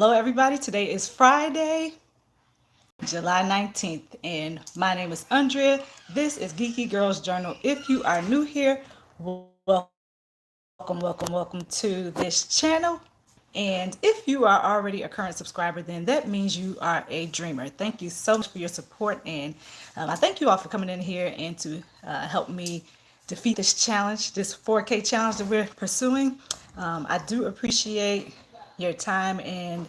Hello, everybody. Today is Friday, July 19th, and my name is Andrea. This is Geeky Girls Journal. If you are new here, welcome to this channel. And if you are already a current subscriber, then that means you are a dreamer. Thank you so much for your support, and I thank you all for coming in here and to help me defeat this challenge, this 4K challenge that we're pursuing. I do appreciate your time and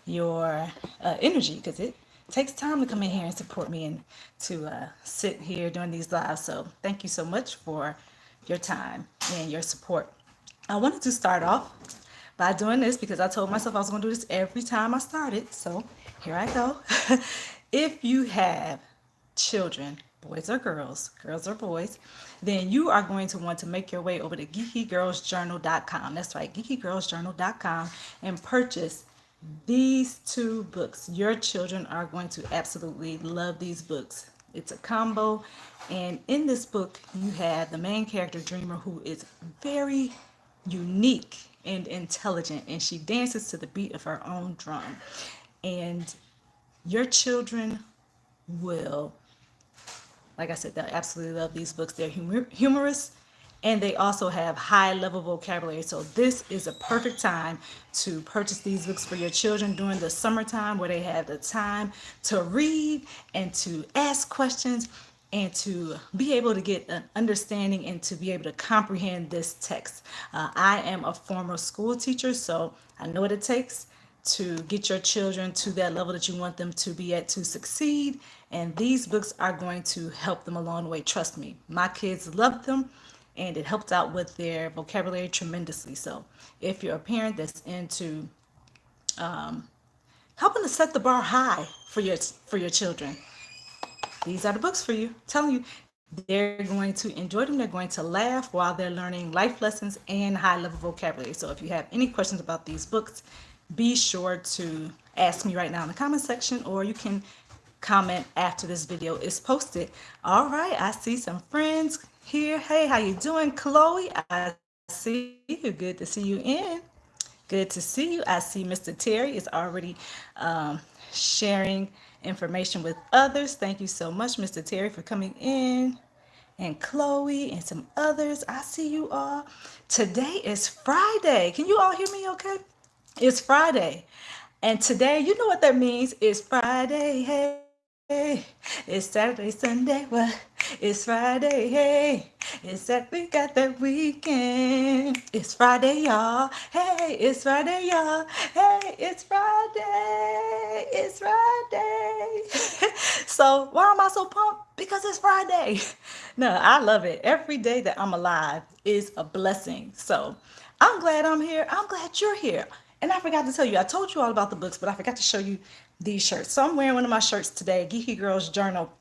your energy because it takes time to come in here and support me and to sit here doing these lives. So thank you so much for your time and your support. I wanted to start off by doing this because I told myself I was going to do this every time I started. So here I go. If you have children, boys or girls or boys, then you are going to want to make your way over to geekygirlsjournal.com. That's right, geekygirlsjournal.com, and purchase these two books. Your children are going to absolutely love these books. It's a combo, and in this book, you have the main character, Dreamer, who is very unique and intelligent, and she dances to the beat of her own drum. And your children will, like I said, they'll absolutely love these books. They're humorous, and they also have high level vocabulary. So this is a perfect time to purchase these books for your children during the summertime, where they have the time to read and to ask questions and to be able to get an understanding and to be able to comprehend this text. I am a former school teacher, so I know what it takes to get your children to that level that you want them to be at to succeed. And these books are going to help them along the way. Trust me, my kids loved them, and it helped out with their vocabulary tremendously. So if you're a parent that's into helping to set the bar high for your children, these are the books for you. I'm telling you, they're going to enjoy them. They're going to laugh while they're learning life lessons and high level vocabulary. So if you have any questions about these books, be sure to ask me right now in the comment section, or you can comment after this video is posted. All right, I see some friends here. Hey, how you doing, Chloe? I see you. Good to see you in. Good to see you. I see Mr. Terry is already sharing information with others. Thank you so much, Mr. Terry, for coming in. And Chloe and some others. I see you all. Today is Friday. Can you all hear me okay? It's Friday. And today, you know what that means? It's Friday, hey. It's Saturday, Sunday, what? It's Friday, hey. It's that we got that weekend. It's Friday, y'all. Hey, it's Friday, y'all. Hey, it's Friday. It's Friday. So why am I so pumped? Because it's Friday. No, I love it. Every day that I'm alive is a blessing. So I'm glad I'm here. I'm glad you're here. And I forgot to tell you, I told you all about the books, but I forgot to show you these shirts. So I'm wearing one of my shirts today, Geeky Girls Journal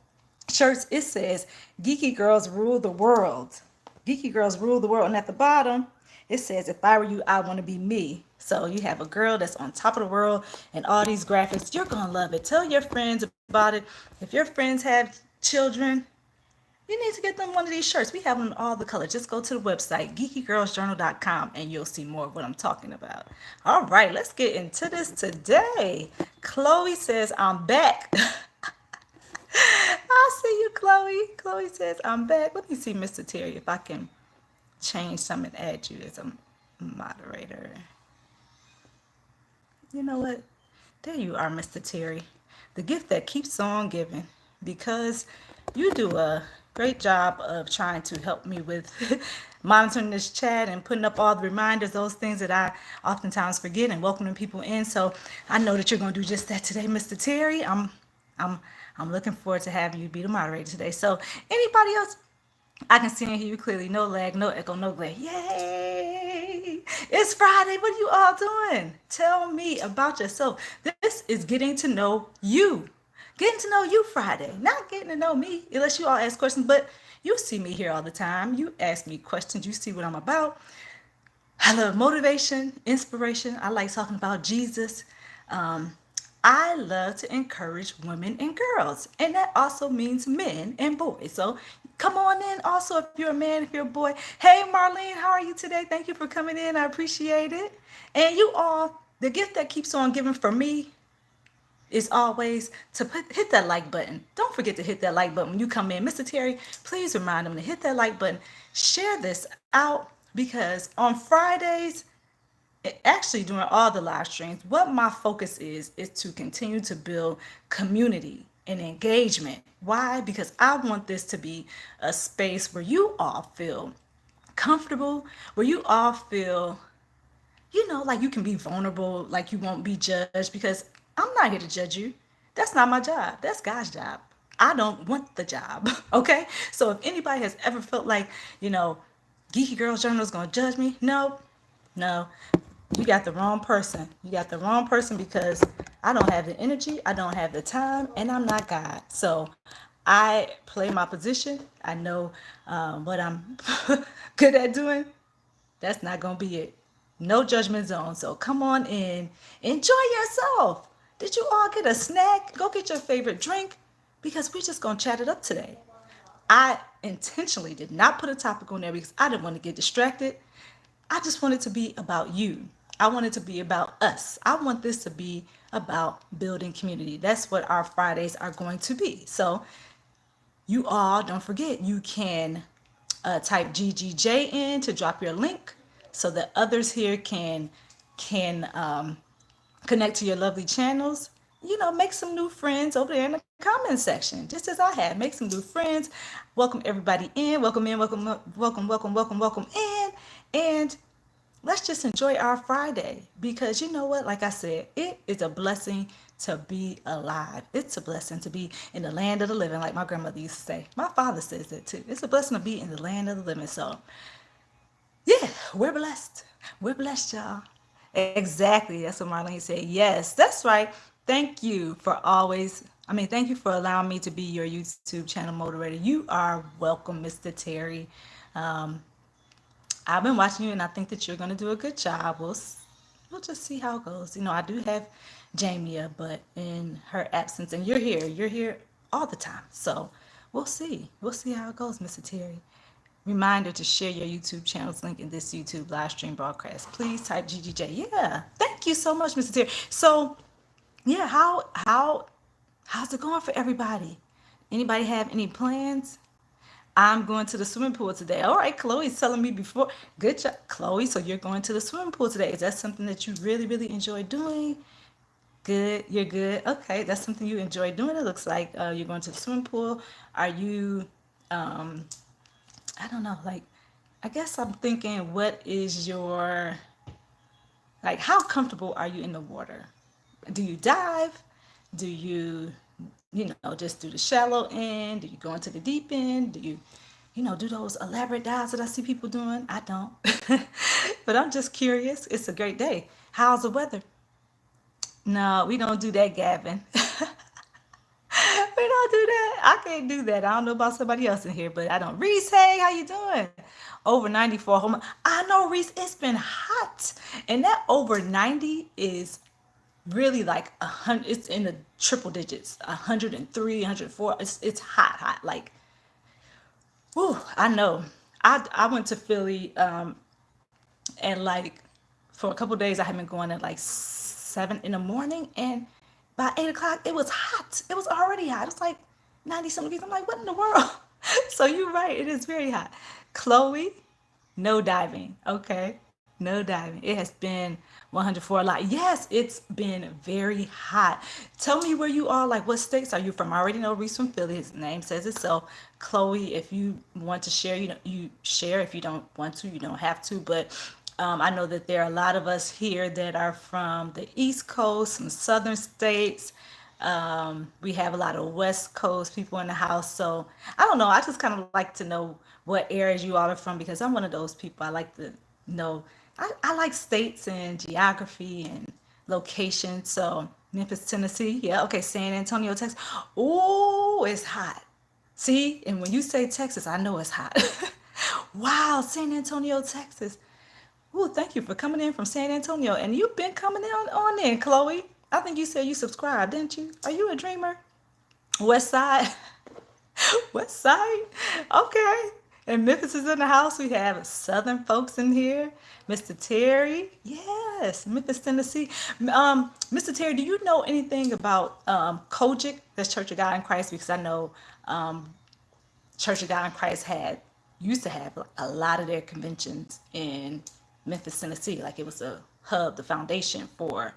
shirts. It says, Geeky Girls Rule the World. Geeky Girls Rule the World. And at the bottom, it says, if I were you, I want to be me. So you have a girl that's on top of the world and all these graphics. You're going to love it. Tell your friends about it. If your friends have children, you need to get them one of these shirts. We have them in all the colors. Just go to the website, geekygirlsjournal.com, and you'll see more of what I'm talking about. All right, let's get into this today. Chloe says, I'm back. I see you, Chloe. Chloe says, I'm back. Let me see, Mr. Terry, if I can change something and add you as a moderator. You know what? There you are, Mr. Terry. The gift that keeps on giving. Because you do a great job of trying to help me with monitoring this chat and putting up all the reminders, those things that I oftentimes forget, and welcoming people in. So I know that you're going to do just that today, Mr. Terry. I'm I'm looking forward to having you be the moderator today. So anybody else? I can see and hear you clearly. No lag, no echo, no glare. Yay! It's Friday. What are you all doing? Tell me about yourself. This is getting to know you. Getting to know you Friday. Not getting to know me, unless you all ask questions, but you see me here all the time. You ask me questions. You see what I'm about. I love motivation, inspiration. I like talking about Jesus. Um, I love to encourage women and girls, and that also means men and boys. So come on in. Also, if you're a man, if you're a boy. Hey, Marlene, how are you today? Thank you for coming in. I appreciate it. And you all, The gift that keeps on giving for me is always to hit that like button. Don't forget to hit that like button when you come in. Mr. Terry, please remind them to hit that like button. Share this out because on Fridays, actually during all the live streams, what my focus is to continue to build community and engagement. Why? Because I want this to be a space where you all feel comfortable, where you all feel, like you can be vulnerable, like you won't be judged, because I'm not here to judge you. That's not my job. That's God's job. I don't want the job. Okay? So if anybody has ever felt like, Geeky Girls Journal is going to judge me, no, no. You got the wrong person. You got the wrong person because I don't have the energy, I don't have the time, and I'm not God. So I play my position. I know what I'm good at doing. That's not going to be it. No judgment zone. So come on in. Enjoy yourself. Did you all get a snack? Go get your favorite drink because we're just going to chat it up today. I intentionally did not put a topic on there because I didn't want to get distracted. I just want it to be about you. I want it to be about us. I want this to be about building community. That's what our Fridays are going to be. So you all, don't forget, you can type GGJ in to drop your link so that others here can connect to your lovely channels. Make some new friends over there in the comment section, just as I had. Make some new friends. Welcome everybody in. Welcome in. Welcome in. And let's just enjoy our Friday, because you know what? Like I said, it is a blessing to be alive. It's a blessing to be in the land of the living, like my grandmother used to say. My father says that too. It's a blessing to be in the land of the living. So, yeah, we're blessed. We're blessed, y'all. Exactly. That's what Marlene said. Yes, that's right. Thank you for thank you for allowing me to be your YouTube channel moderator. You are welcome, Mr. Terry. Um, I've been watching you, and I think that you're going to do a good job. We'll just see how it goes. I do have Jamia, but in her absence, and you're here all the time. So we'll see. We'll see how it goes, Mr. Terry. Reminder to share your YouTube channel's link in this YouTube live stream broadcast. Please type GGJ. Yeah, thank you so much, Mr. Terry. So, yeah, how's it going for everybody? Anybody have any plans? I'm going to the swimming pool today. All right, Chloe's telling me before. Good job, Chloe. So you're going to the swimming pool today. Is that something that you really, really enjoy doing? Good. You're good. Okay, that's something you enjoy doing. It looks like you're going to the swimming pool. Are you, I don't know, like, I guess I'm thinking, what is your, like, how comfortable are you in the water? Do you dive? Do you, just do the shallow end? Do you go into the deep end? Do you, do those elaborate dives that I see people doing? I don't. But I'm just curious. It's a great day. How's the weather? No, we don't do that, Gavin. We don't do that. I can't do that. I don't know about somebody else in here, but I don't. Reese, hey, how you doing? Over 94 home. I know, Reese, it's been hot. And that over 90 is really like 100. It's in the triple digits. 103, 104. It's hot. Like, whew, I know. I went to Philly and like for a couple of days I had been going at like 7 in the morning, and by 8 o'clock it was hot. It was already hot. It was like 90 something degrees. I'm like, what in the world? So you're right, it is very hot. Chloe, no diving. Okay. No diving. It has been 104 a lot. Yes, it's been very hot. Tell me where you are. Like, what states are you from? I already know Reese from Philly. His name says it. So, Chloe, if you want to share, you share. If you don't want to, you don't have to. But I know that there are a lot of us here that are from the East Coast, some Southern states. We have a lot of West Coast people in the house. So I don't know. I just kind of like to know what areas you all are from, because I'm one of those people. I like to know. I like states and geography and location. So Memphis, Tennessee. Yeah. Okay. San Antonio, Texas. Oh, it's hot. See? And when you say Texas, I know it's hot. Wow. San Antonio, Texas. Oh, thank you for coming in from San Antonio. And you've been coming on in, Chloe. I think you said you subscribed, didn't you? Are you a dreamer? West Side? West Side? Okay. And Memphis is in the house. We have Southern folks in here. Mr. Terry, yes, Memphis, Tennessee. Mr. Terry, do you know anything about Kojic? That's Church of God in Christ, because I know Church of God in Christ used to have a lot of their conventions in Memphis, Tennessee. Like it was a hub, the foundation for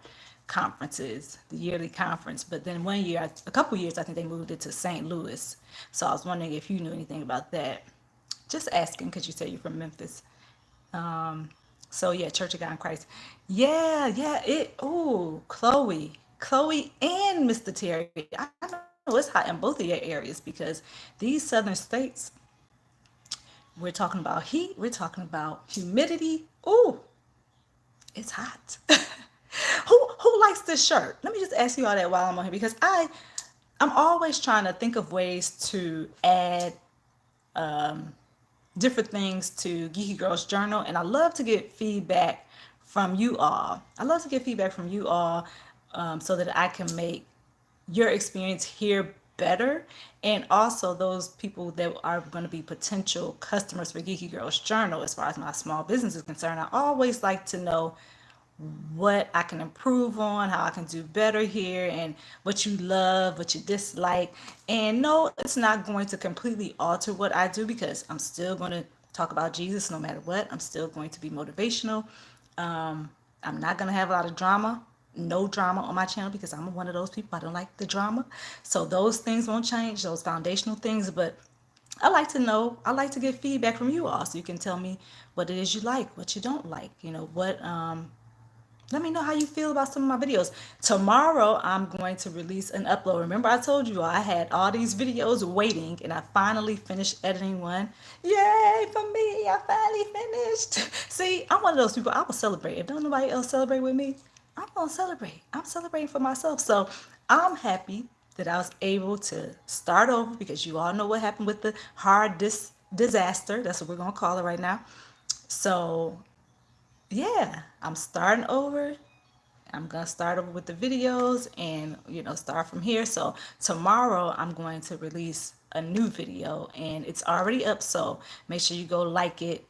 conferences, the yearly conference. But then one year, a couple years, I think they moved it to St. Louis. So I was wondering if you knew anything about that. Just asking because you said you're from Memphis. So yeah, Church of God in Christ. Yeah, yeah. Chloe, and Mr. Terry. I know it's hot in both of your areas because these southern states, we're talking about heat. We're talking about humidity. Ooh, it's hot. Who likes this shirt? Let me just ask you all that while I'm on here because I'm always trying to think of ways to add different things to Geeky Girls Journal, and I love to get feedback from you all. I love to get feedback from you all so that I can make your experience here better, and also those people that are going to be potential customers for Geeky Girls Journal. As far as my small business is concerned, I always like to know what I can improve on, how I can do better here, and what you love, what you dislike. And no, it's not going to completely alter what I do because I'm still going to talk about Jesus no matter what. I'm still going to be motivational. I'm not going to have a lot of drama, no drama on my channel because I'm one of those people. I don't like the drama. So those things won't change, those foundational things. But I like to know, I like to get feedback from you all so you can tell me what it is you like, what you don't like, let me know how you feel about some of my videos. Tomorrow, I'm going to release an upload. Remember, I told you I had all these videos waiting, and I finally finished editing one. Yay for me! I finally finished. See, I'm one of those people. I will celebrate. If don't nobody else celebrate with me, I'm gonna celebrate. I'm celebrating for myself. So I'm happy that I was able to start over because you all know what happened with the hard disaster. That's what we're gonna call it right now. So yeah, I'm starting over. I'm gonna start over with the videos and start from here. So tomorrow I'm going to release a new video and it's already up. So make sure you go like it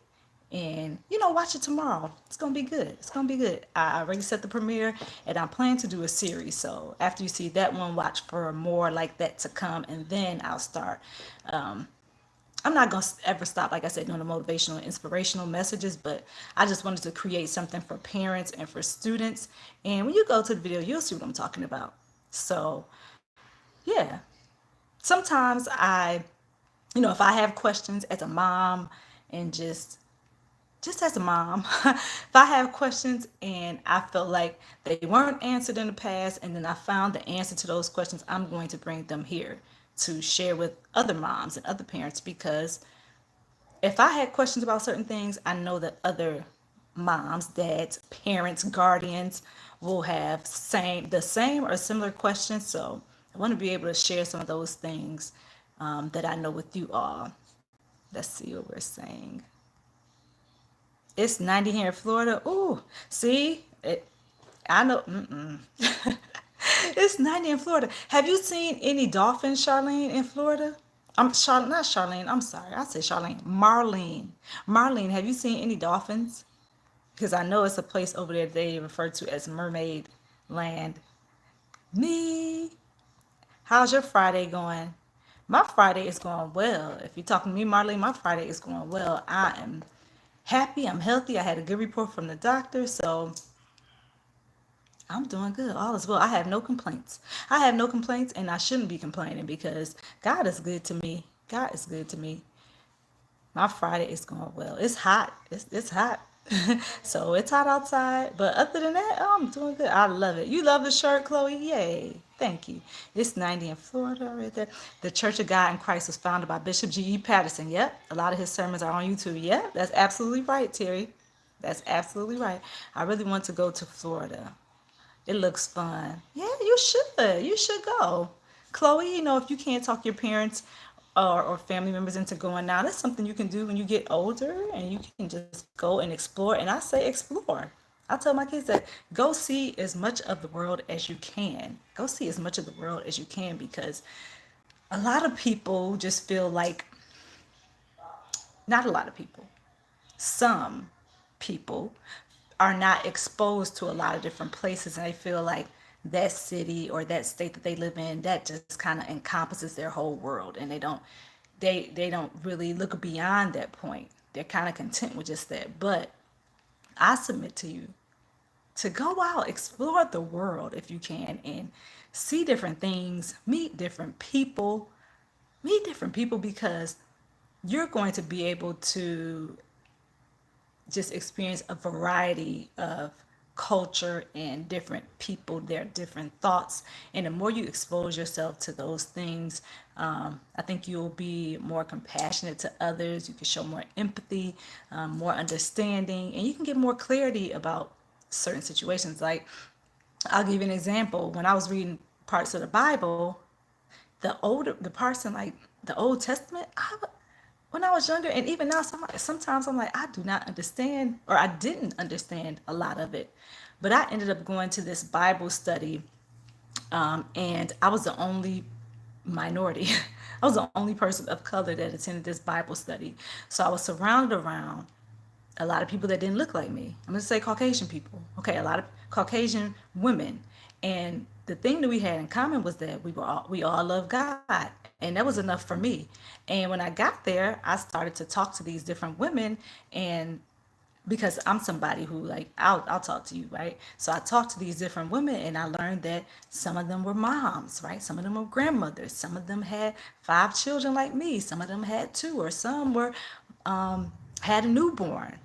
and watch it tomorrow. It's gonna be good. It's gonna be good. I already set the premiere and I'm planning to do a series. So after you see that one, watch for more like that to come and then I'll start. I'm not going to ever stop, like I said, doing the motivational and inspirational messages, but I just wanted to create something for parents and for students. And when you go to the video, you'll see what I'm talking about. So, yeah. Sometimes if I have questions as a mom and just as a mom, if I have questions and I felt like they weren't answered in the past and then I found the answer to those questions, I'm going to bring them here to share with other moms and other parents because if I had questions about certain things, I know that other moms, dads, parents, guardians will have the same or similar questions. So I want to be able to share some of those things that I know with you all. Let's see what we're saying. It's 90 here in Florida. Ooh, see, I know. It's 90 in Florida. Have you seen any dolphins, Charlene, in Florida? Not Charlene. I'm sorry. I said Charlene. Marlene. Marlene, have you seen any dolphins? Because I know it's a place over there they refer to as Mermaid Land. Me. How's your Friday going? My Friday is going well. If you're talking to me, Marlene, my Friday is going well. I am happy. I'm healthy. I had a good report from the doctor. So I'm doing good. All is well. I have no complaints. I have no complaints, and I shouldn't be complaining because God is good to me. God is good to me. My Friday is going well. It's hot. It's hot. So it's hot outside. But other than that, I'm doing good. I love it. You love the shirt, Chloe? Yay. Thank you. It's 90 in Florida right there. The Church of God in Christ was founded by Bishop G.E. Patterson. Yep. A lot of his sermons are on YouTube. Yep. That's absolutely right, Terry. That's absolutely right. I really want to go to Florida. It looks fun. Yeah, you should. You should go. Chloe, if you can't talk your parents or family members into going now, that's something you can do when you get older and you can just go and explore. And I say explore. I tell my kids that go see as much of the world as you can. Go see as much of the world as you can because a lot of people just feel like not a lot of people, some people are not exposed to a lot of different places, and they feel like that city or that state that they live in, that just kind of encompasses their whole world, and they don't really look beyond that point. They're kind of content with just that. But I submit to you to go out, explore the world if you can, and see different things, meet different people, because you're going to be able to just experience a variety of culture and different people, their different thoughts. And the more you expose yourself to those things, I think you'll be more compassionate to others. You can show more empathy, more understanding, and you can get more clarity about certain situations. Like, I'll give you an example. When I was reading parts of the Bible, the parts in like the Old Testament, when I was younger, and even now, sometimes I'm like, I do not understand, or I didn't understand a lot of it. But I ended up going to this Bible study, and I was the only minority. I was the only person of color that attended this Bible study. So I was surrounded around a lot of people that didn't look like me. I'm going to say Caucasian people. Okay, a lot of Caucasian women. And the thing that we had in common was that we all love God, and that was enough for me. And when I got there, I started to talk to these different women, and because I'm somebody who, like, I'll talk to you, right? So I talked to these different women, and I learned that some of them were moms, right? Some of them were grandmothers. Some of them had 5 children like me. Some of them had 2, or some were had a newborn.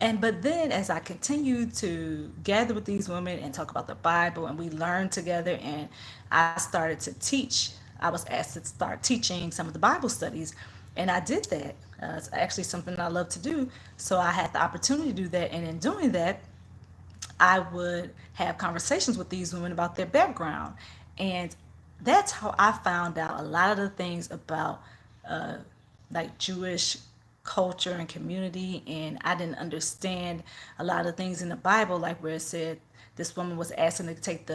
And but then as I continued to gather with these women and talk about the Bible, and we learned together, and I started to teach, I was asked to start teaching some of the Bible studies, and I did that. It's actually something I love to do. So I had the opportunity to do that, and in doing that, I would have conversations with these women about their background. And that's how I found out a lot of the things about like Jewish culture and community. And I didn't understand a lot of things in the Bible, like where it said this woman was asking to take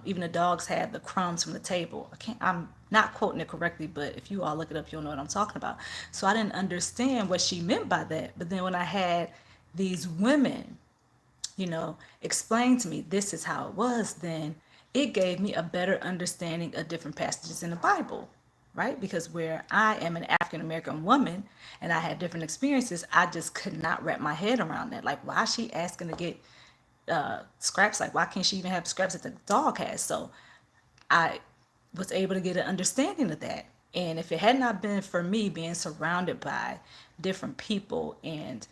even the dogs had the crumbs from the table. I'm not quoting it correctly, but if you all look it up, you'll know what I'm talking about. So I didn't understand what she meant by that. But then when I had these women, explain to me this is how it was, then it gave me a better understanding of different passages in the Bible, right? Because where I am an African American woman and I had different experiences, I just could not wrap my head around that. Like, why is she asking to get scraps? Like, why can't she even have scraps that the dog has? So I was able to get an understanding of that. And if it had not been for me being surrounded by different people and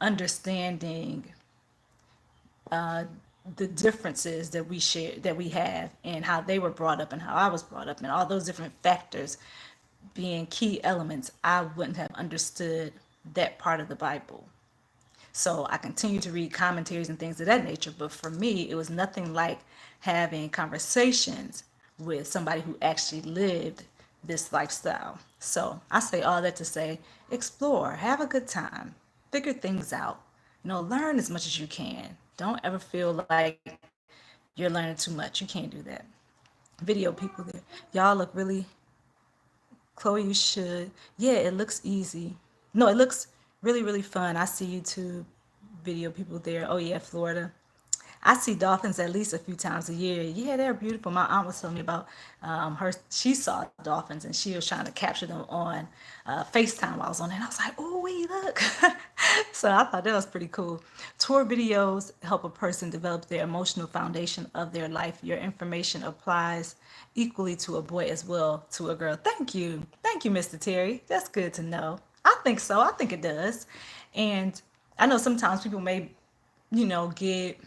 understanding the differences that we share, that we have, and how they were brought up and how I was brought up, and all those different factors being key elements, I wouldn't have understood that part of the Bible. So I continue to read commentaries and things of that nature. But for me, it was nothing like having conversations with somebody who actually lived this lifestyle. So I say all that to say, explore, have a good time, figure things out, learn as much as you can. Don't ever feel like you're learning too much. You can't do that. Video people there. Y'all look really, Chloe, you should. Yeah, it looks easy. No, it looks really, really fun. I see YouTube video people there. Oh, yeah, Florida. I see dolphins at least a few times a year. Yeah, they're beautiful. My aunt was telling me about she saw dolphins and she was trying to capture them on FaceTime while I was on it. And I was like, oh, wait, look. So I thought that was pretty cool. Tour videos help a person develop their emotional foundation of their life. Your information applies equally to a boy as well to a girl. Thank you. Thank you, Mr. Terry. That's good to know. I think so. I think it does. And I know sometimes people get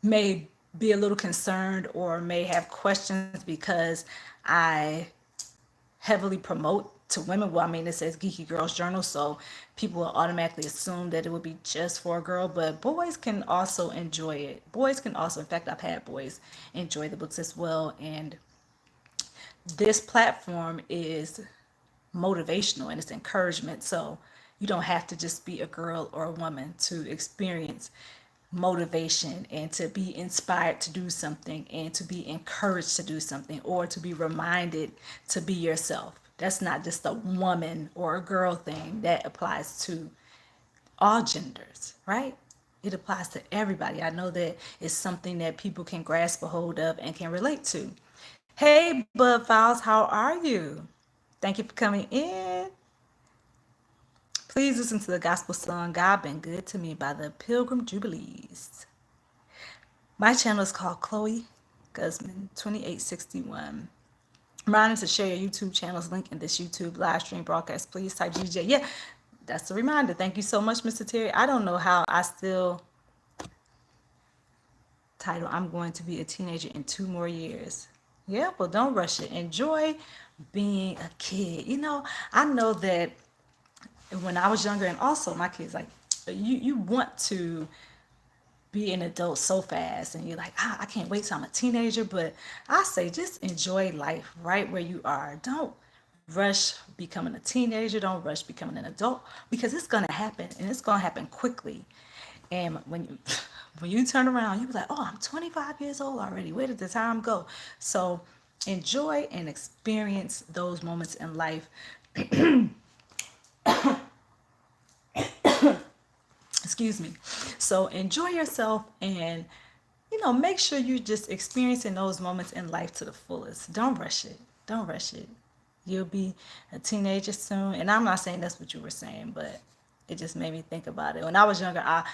may be a little concerned or may have questions because I heavily promote to women. Well, I mean, it says Geeky Girls Journal, so people will automatically assume that it would be just for a girl, but boys can also enjoy it. Boys can also, in fact, I've had boys enjoy the books as well. And this platform is motivational and it's encouragement. So you don't have to just be a girl or a woman to experience motivation and to be inspired to do something and to be encouraged to do something or to be reminded to be yourself. That's not just a woman or a girl thing. That applies to all genders, right? It applies to everybody. I know that it's something that people can grasp a hold of and can relate to. Hey, Bud Files, how are you? Thank you for coming in. Please listen to the gospel song God Been Good to Me by the Pilgrim Jubilees. My channel is called Chloe Guzman 2861. Reminder to share your YouTube channel's link in this YouTube live stream broadcast. Please type GJ. Yeah, that's a reminder. Thank you so much, Mr. Terry. I don't know how I still title I'm going to be a teenager in 2 more years. Yeah, well, don't rush it. Enjoy being a kid. I know that when I was younger, and also my kids, like, you want to be an adult so fast, and you're like, I can't wait till I'm a teenager. But I say just enjoy life right where you are. Don't rush becoming a teenager. Don't rush becoming an adult, because it's going to happen, and it's going to happen quickly. And when you when you turn around, you be like, oh, I'm 25 years old already. Where did the time go? So enjoy and experience those moments in life. Excuse me. So enjoy yourself, and make sure you're just experiencing those moments in life to the fullest. Don't rush it. Don't rush it. You'll be a teenager soon. And I'm not saying that's what you were saying, but it just made me think about it. When I was younger, I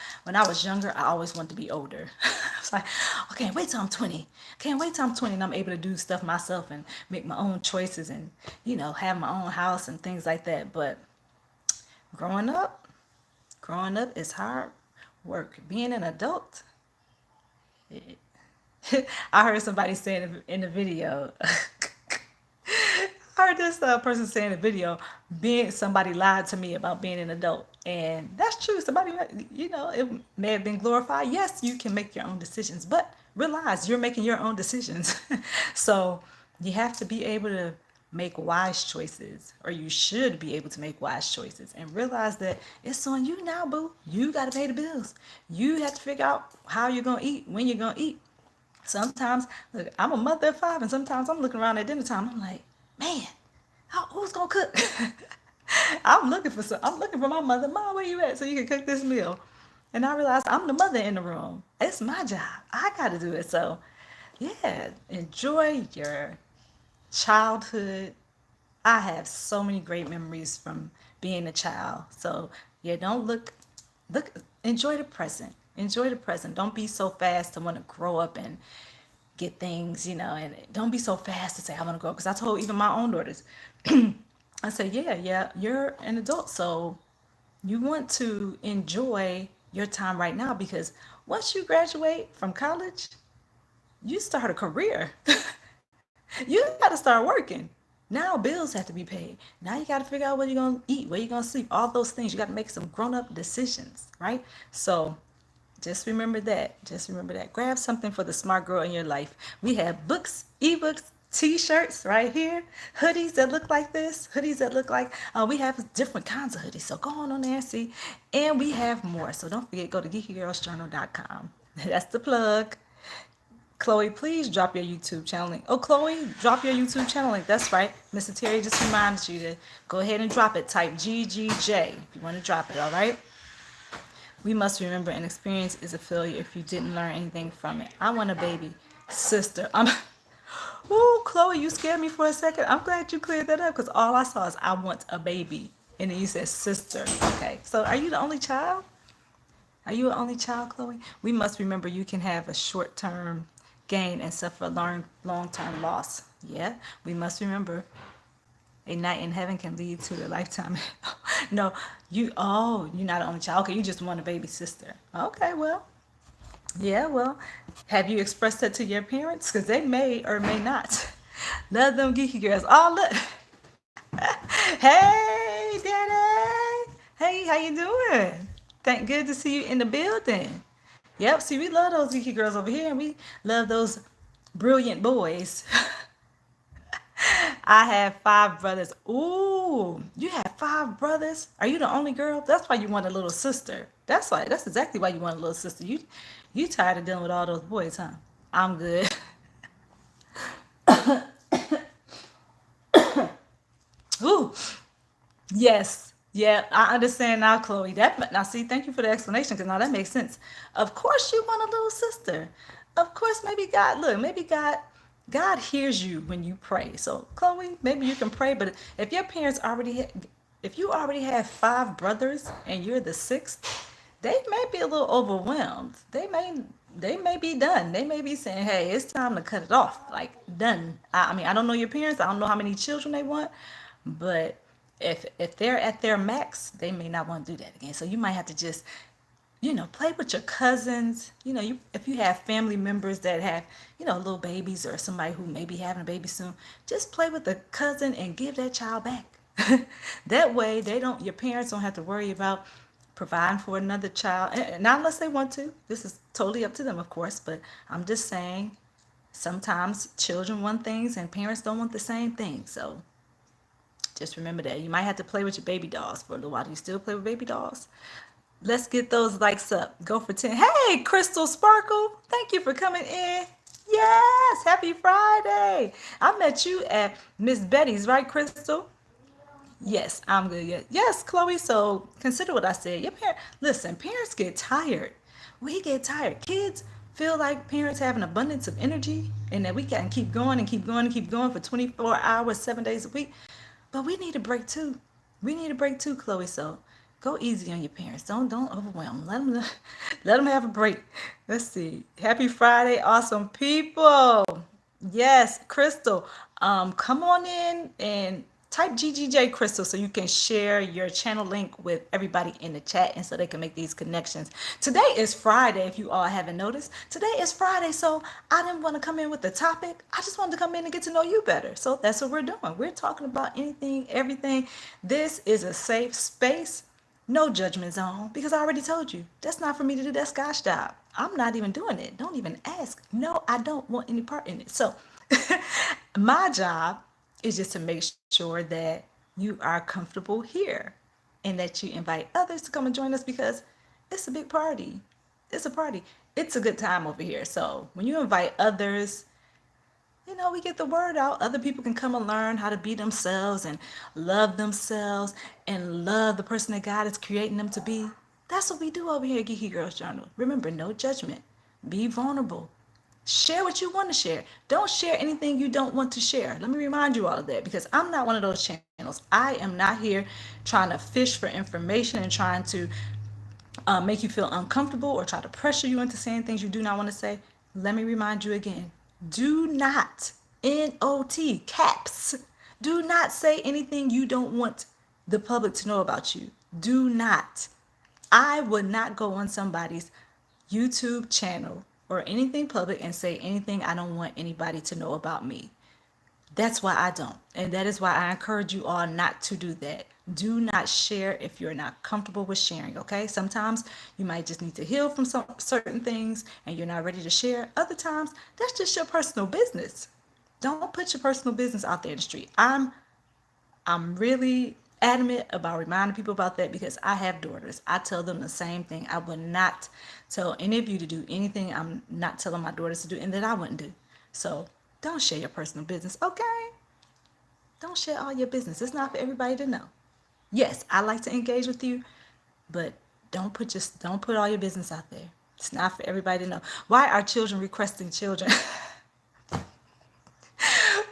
always wanted to be older. I was like, I can't wait till I'm 20. I can't wait till I'm 20 and I'm able to do stuff myself and make my own choices and, have my own house and things like that. But growing up, is hard work. Being an adult, I heard somebody saying in the video, I heard this person saying in the video, somebody lied to me about being an adult. And that's true. Somebody, it may have been glorified. Yes, you can make your own decisions, but realize you're making your own decisions. So you have to be able to make wise choices, or you should be able to make wise choices, and realize that it's on you now, boo. You got to pay the bills. You have to figure out how you're going to eat, when you're going to eat. Sometimes, look, I'm a mother of 5, and sometimes I'm looking around at dinner time. I'm like, man, who's gonna cook? I'm looking for my mother. Mom, where you at? So you can cook this meal. And I realized I'm the mother in the room. It's my job. I got to do it. So, yeah, enjoy your childhood. I have so many great memories from being a child. So, yeah, don't look, enjoy the present. Enjoy the present. Don't be so fast to want to grow up and get things, and don't be so fast to say, I want to grow up. Because I told even my own daughters, I said, yeah, you're an adult. So you want to enjoy your time right now, because once you graduate from college, you start a career. You got to start working. Now bills have to be paid. Now you got to figure out what you're going to eat, where you're going to sleep, all those things. You got to make some grown-up decisions, right? So just remember that. Just remember that. Grab something for the smart girl in your life. We have books, ebooks, t-shirts right here, hoodies that look like this, hoodies that look like, we have different kinds of hoodies. So go on there and see. And we have more. So don't forget, go to geekygirlsjournal.com. That's the plug. Chloe, please drop your YouTube channel link. Oh, Chloe, drop your YouTube channel link. That's right. Mr. Terry just reminded you to go ahead and drop it. Type GGJ if you want to drop it, all right? We must remember an experience is a failure if you didn't learn anything from it. I want a baby. Sister. Ooh, Chloe, you scared me for a second. I'm glad you cleared that up, because all I saw is I want a baby. And then you said sister. Okay. So are you the only child? Are you an only child, Chloe? We must remember you can have a short-term gain and suffer long-term loss. Yeah, we must remember a night in heaven can lead to a lifetime. No, you're not the only child. Okay, you just want a baby sister. Okay, well, yeah, well, have you expressed that to your parents? Because they may or may not. Love them geeky girls. Oh, look. Hey, Daddy. Hey, how you doing? Good to see you in the building. Yep, see, we love those geeky girls over here, and we love those brilliant boys. I have 5 brothers. Ooh, you have 5 brothers? Are you the only girl? That's why you want a little sister. That's exactly why you want a little sister. You tired of dealing with all those boys, huh? I'm good. Yes. Yeah, I understand now, Chloe. That now see, thank you for the explanation because now that makes sense. Of course you want a little sister. Of course, maybe God look, maybe God hears you when you pray. So, Chloe, maybe you can pray, but if your parents already if you already have five brothers and you're the sixth, they may be a little overwhelmed. They may be done. They may be saying, "Hey, it's time to cut it off." Like done. I mean, I don't know your parents. I don't know how many children they want, but if they're at their max, they may not want to do that again. So you might have to just play with your cousins. If you have family members that have, little babies or somebody who may be having a baby soon, just play with a cousin and give that child back. That way, your parents don't have to worry about providing for another child. Not unless they want to. This is totally up to them, of course. But I'm just saying, sometimes children want things and parents don't want the same thing. So just remember that. You might have to play with your baby dolls for a little while. Do you still play with baby dolls? Let's get those likes up. Go for 10. Hey, Crystal Sparkle. Thank you for coming in. Yes, happy Friday. I met you at Miss Betty's, right, Crystal? Yes, I'm good. Yes, Chloe. So consider what I said. Listen, parents get tired. We get tired. Kids feel like parents have an abundance of energy and that we can keep going and keep going and keep going for 24 hours, 7 days a week. But we need a break too. We need a break too, Chloe. So go easy on your parents. Don't overwhelm them. Let them have a break. Let's see. Happy Friday, awesome people. Yes, Crystal. Come on in and type GGJ Crystal so you can share your channel link with everybody in the chat and so they can make these connections. Today is Friday, if you all haven't noticed. Today is Friday, so I didn't want to come in with the topic. I just wanted to come in and get to know you better. So that's what we're doing. We're talking about anything, everything. This is a safe space. No judgment zone, because I already told you that's not for me to do. That's God's job. I'm not even doing it. Don't even ask. No, I don't want any part in it. So, my job is just to make sure that you are comfortable here and that you invite others to come and join us because it's a big party. It's a party. It's a good time over here. So, when you invite others, we get the word out. Other people can come and learn how to be themselves and love the person that God is creating them to be. That's what we do over here at Geeky Girls Journal. Remember, no judgment. Be vulnerable. Share what you want to share. Don't share anything you don't want to share. Let me remind you all of that because I'm not one of those channels. I am not here trying to fish for information and trying to make you feel uncomfortable or try to pressure you into saying things you do not want to say. Let me remind you again, do not, N-O-T, caps, do not say anything you don't want the public to know about you. Do not. I would not go on somebody's YouTube channel or anything public and say anything I don't want anybody to know about me. That's why I don't. And that is why I encourage you all not to do that. Do not share if you're not comfortable with sharing, okay? Sometimes you might just need to heal from some certain things and you're not ready to share. Other times, that's just your personal business. Don't put your personal business out there in the street. I'm really adamant about reminding people about that because I have daughters. I tell them the same thing. I would not tell any of you to do anything I'm not telling my daughters to do and that I wouldn't do. So don't share your personal business, okay? Don't share all your business. It's not for everybody to know. Yes, I like to engage with you, but don't put all your business out there. It's not for everybody to know. Why are children requesting children?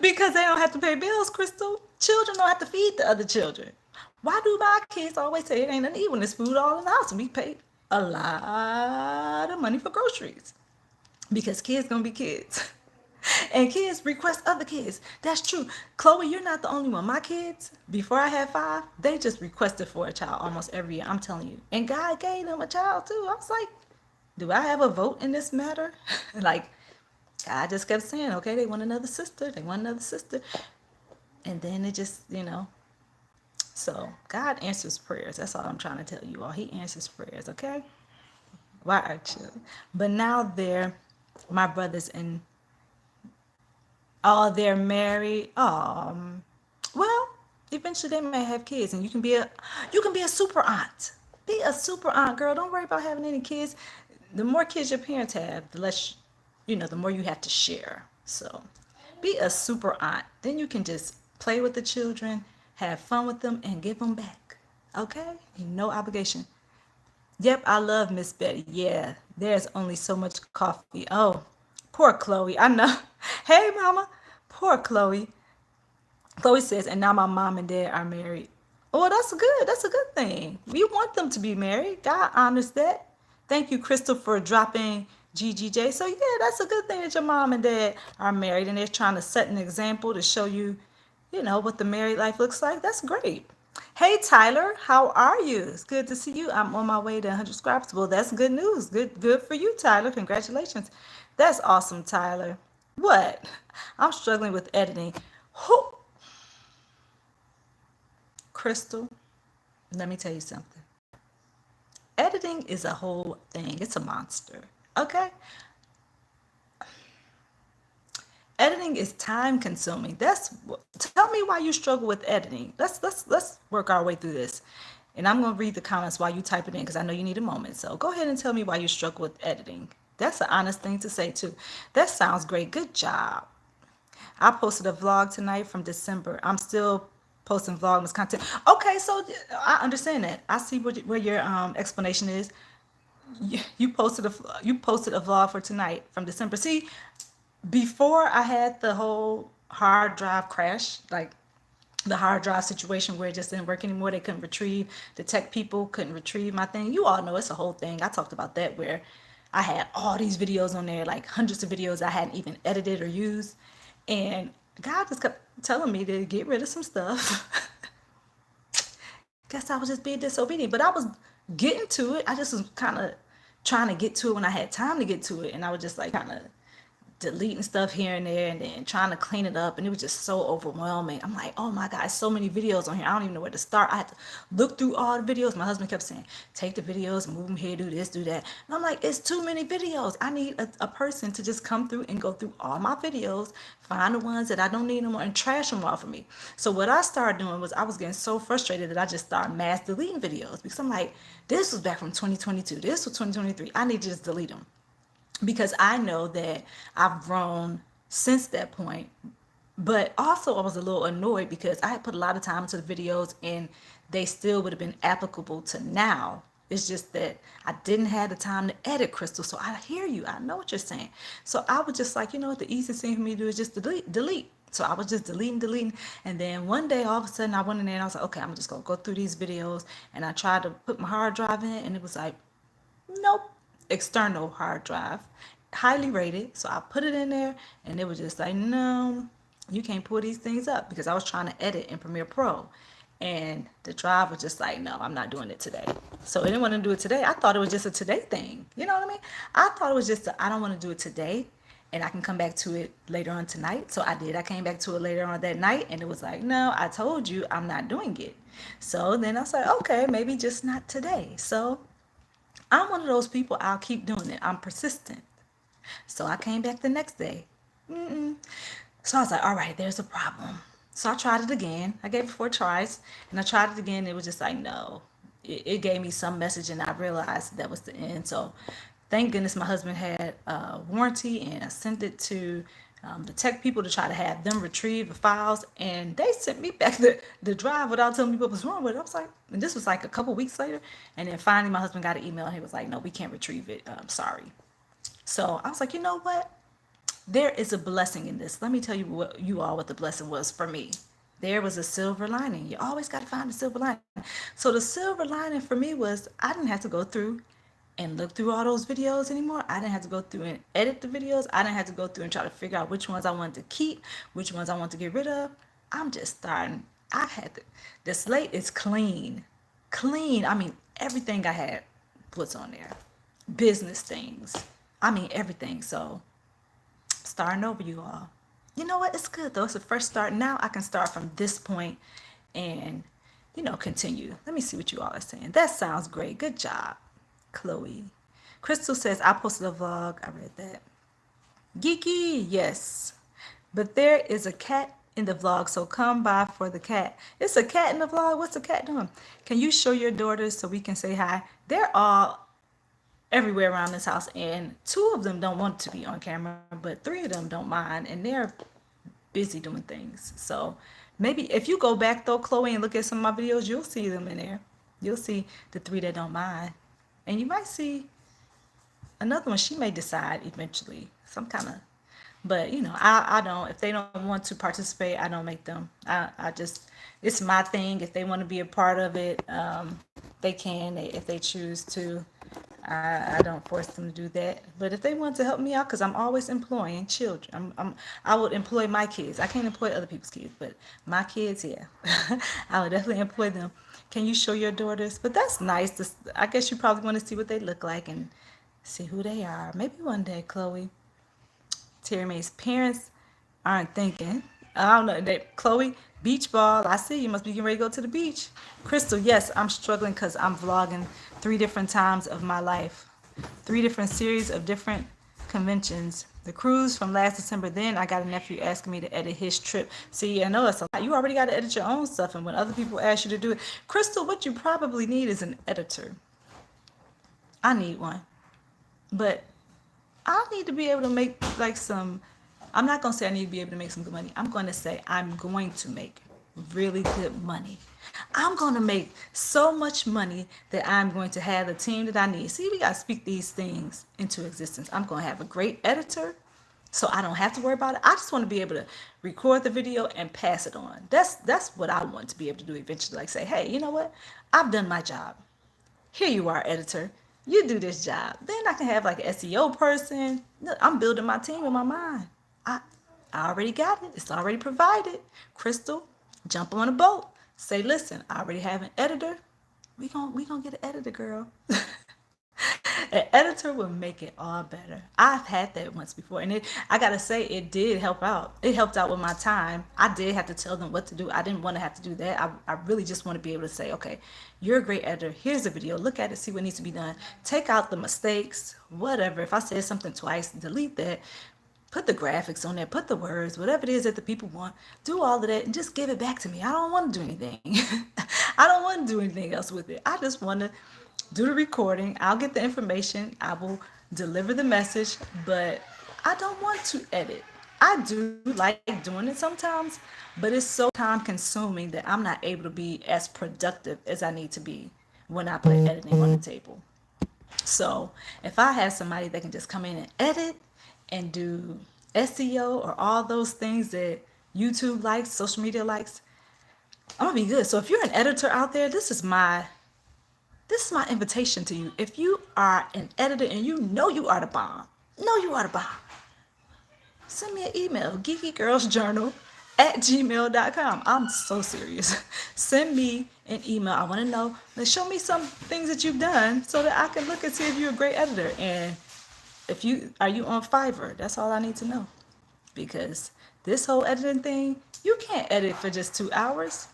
Because they don't have to pay bills, Crystal. Children don't have to feed the other children. Why do my kids always say it ain't nothing to eat when there's food all in the house and we pay a lot of money for groceries? Because kids gonna be kids. And kids request other kids. That's true. Chloe, you're not the only one. My kids, before I had five, they just requested for a child almost every year. I'm telling you. And God gave them a child too. I was like, do I have a vote in this matter? Like, I just kept saying, okay, they want another sister. They want another sister. And then it just, So God answers prayers. That's all I'm trying to tell you all. He answers prayers, okay? Why are children? But now they're my brothers and they're married. Well, eventually they may have kids, and you can be a super aunt. Be a super aunt, girl. Don't worry about having any kids. The more kids your parents have, the less, the more you have to share. So, be a super aunt. Then you can just play with the children, have fun with them, and give them back. Okay? No obligation. Yep, I love Miss Betty. Yeah, there's only so much coffee. Oh, poor Chloe. I know. Hey, Mama. Poor Chloe. Chloe says, and now my mom and dad are married. Oh, that's good. That's a good thing. We want them to be married. God honors that. Thank you, Crystal, for dropping GGJ. So, yeah, that's a good thing that your mom and dad are married and they're trying to set an example to show you, what the married life looks like. That's great. Hey, Tyler, how are you? It's good to see you. I'm on my way to 100 subscribers. Well, that's good news. Good for you, Tyler. Congratulations. That's awesome, Tyler. What? I'm struggling with editing. Who? Crystal, let me tell you something. Editing is a whole thing. It's a monster. Okay? Editing is time consuming. Tell me why you struggle with editing. Let's work our way through this. And I'm going to read the comments while you type it in because I know you need a moment. So go ahead and tell me why you struggle with editing. That's an honest thing to say too. That sounds great. Good job. I posted a vlog tonight from December. I'm still posting vlogmas content. Okay, so I understand that. I see where your explanation is. You posted a vlog for tonight from December. See, before I had the whole hard drive crash, like the hard drive situation where it just didn't work anymore. They couldn't retrieve, the tech people couldn't retrieve my thing. You all know it's a whole thing. I talked about that where I had all these videos on there, like hundreds of videos I hadn't even edited or used. And God just kept telling me to get rid of some stuff. Guess I was just being disobedient, but I was getting to it. I just was kind of trying to get to it when I had time to get to it. And I was just like kind of deleting stuff here and there and then trying to clean it up, and it was just so overwhelming. I'm like, oh my god, so many videos on here, I don't even know where to start. I had to look through all the videos. My husband kept saying, take the videos, move them here, do this, do that. And I'm like, it's too many videos. I need a person to just come through and go through all my videos, find the ones that I don't need anymore, and trash them off of me. So what I started doing was I was getting so frustrated that I just started mass deleting videos because I'm like, this was back from 2022, this was 2023, I need to just delete them because I know that I've grown since that point. But also, I was a little annoyed because I had put a lot of time into the videos and they still would have been applicable to now. It's just that I didn't have the time to edit, Crystal. So I hear you. I know what you're saying. So I was just like, you know what? The easiest thing for me to do is just delete. So I was just deleting. And then one day, all of a sudden, I went in there and I was like, okay, I'm just going to go through these videos. And I tried to put my hard drive in and it was like, nope, external hard drive, highly rated. So I put it in there and it was just like, no, you can't pull these things up because I was trying to edit in Premiere Pro. And the drive was just like, no, I'm not doing it today. So I didn't want to do it today. I thought it was just a today thing. You know what I mean? I thought it was just I don't want to do it today and I can come back to it later on tonight. So I did. I came back to it later on that night and it was like, no, I told you I'm not doing it. So then I was like, okay, maybe just not today. So I'm one of those people, I'll keep doing it. I'm persistent. So I came back the next day. So I was like, all right, there's a problem. So I tried it again. I gave it 4 tries and I tried it again. It was just like, no. It gave me some message and I realized that was the end. So thank goodness my husband had a warranty and I sent it to the tech people to try to have them retrieve the files. And they sent me back the drive without telling me what was wrong with it. I was like, and this was like a couple weeks later. And then finally my husband got an email and he was like, no, we can't retrieve it. I'm sorry. So I was like, you know what? There is a blessing in this. Let me tell you what the blessing was for me. There was a silver lining. You always got to find the silver lining. So the silver lining for me was I didn't have to go through and look through all those videos anymore. I didn't have to go through and edit the videos. I didn't have to go through and try to figure out which ones I wanted to keep, which ones I want to get rid of. I'm just starting. The slate is clean. Clean. I mean, everything I had was on there. Business things. I mean, everything. So starting over, you all. You know what? It's good though. It's a fresh start. Now I can start from this point and, continue. Let me see what you all are saying. That sounds great. Good job, Chloe. Crystal says, I posted a vlog. I read that. Geeky, yes. But there is a cat in the vlog, so come by for the cat. It's a cat in the vlog. What's the cat doing? Can you show your daughters so we can say hi? They're all everywhere around this house, and 2 of them don't want to be on camera, but 3 of them don't mind, and they're busy doing things. So Maybe if you go back though, Chloe, and look at some of my videos, you'll see them in there. You'll see the three that don't mind. And you might see another one she may decide eventually. Some kind of, but I don't. If they don't want to participate, I don't make them. I just, it's my thing. If they want to be a part of it, they can. If they choose to. I don't force them to do that. But if they want to help me out, because I'm always employing children, I would employ my kids. I can't employ other people's kids, but my kids, yeah, I would definitely employ them. Can you show your daughters? But that's nice. I guess you probably want to see what they look like and see who they are. Maybe one day, Chloe. Terry Mae's parents aren't thinking. I don't know. Chloe, beach ball. I see you must be getting ready to go to the beach. Crystal, yes, I'm struggling because I'm vlogging 3 different times of my life, 3 different series of different conventions. The cruise from last December. Then I got a nephew asking me to edit his trip. See, I know that's a lot. You already got to edit your own stuff, and when other people ask you to do it, Crystal, what you probably need is an editor. I need one, but I need to be able to make like some. I'm not gonna say I need to be able to make some good money. I'm gonna say I'm going to make really good money. I'm gonna make so much money that I'm going to have the team that I need. See, we gotta speak these things into existence. I'm gonna have a great editor, so I don't have to worry about it. I just want to be able to record the video and pass it on. That's what I want to be able to do eventually. Like say, hey, you know what? I've done my job. Here you are, editor. You do this job. Then I can have like an SEO person. Look, I'm building my team in my mind. I, I already got it. It's already provided. Crystal, jump on a boat. Say, listen, I already have an editor. We gonna get an editor, girl. An editor will make it all better. I've had that once before, and I gotta say, it did help out. It helped out with my time. I did have to tell them what to do. I didn't want to have to do that. I really just want to be able to say, okay, you're a great editor. Here's a video. Look at it, see what needs to be done. Take out the mistakes, whatever. If I said something twice, delete that. Put the graphics on there, put the words, whatever it is that the people want, do all of that and just give it back to me. I don't want to do anything. I don't want to do anything else with it. I just want to do the recording. I'll get the information. I will deliver the message, but I don't want to edit. I do like doing it sometimes, but it's so time consuming that I'm not able to be as productive as I need to be when I put editing on the table. So if I have somebody that can just come in and edit and do SEO or all those things that YouTube likes, social media likes, I'm gonna be good. So if you're an editor out there, this is my invitation to you. If you are an editor and you know you are the bomb, send me an email, geekygirlsjournal@gmail.com. I'm so serious. Send me an email. I want to know. Show me some things that you've done so that I can look and see if you're a great editor. And if you are you on Fiverr? That's all I need to know. Because this whole editing thing, you can't edit for just 2 hours.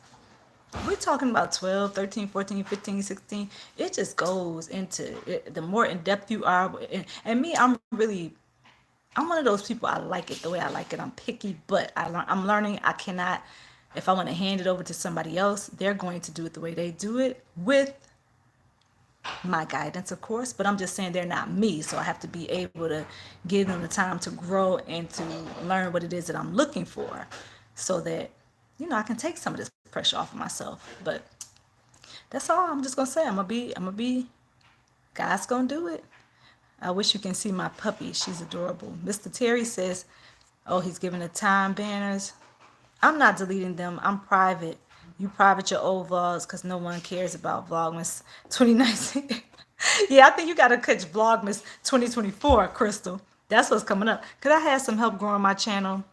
We're talking about 12, 13, 14, 15, 16. It just goes into it. The more in depth you are. And me, I'm one of those people. I like it the way I like it. I'm picky, but I'm learning. I cannot, if I want to hand it over to somebody else, they're going to do it the way they do it with my guidance, of course. But I'm just saying they're not me. So I have to be able to give them the time to grow and to learn what it is that I'm looking for so that, I can take some of this pressure off of myself. But that's all I'm just going to say. I'm going to be, God's going to do it. I wish you can see my puppy. She's adorable. Mr. Terry says, oh, he's giving the time banners. I'm not deleting them. I'm private. You private your old vlogs because no one cares about Vlogmas 2019. Yeah, I think you got to catch Vlogmas 2024, Crystal. That's what's coming up. Because I had some help growing my channel.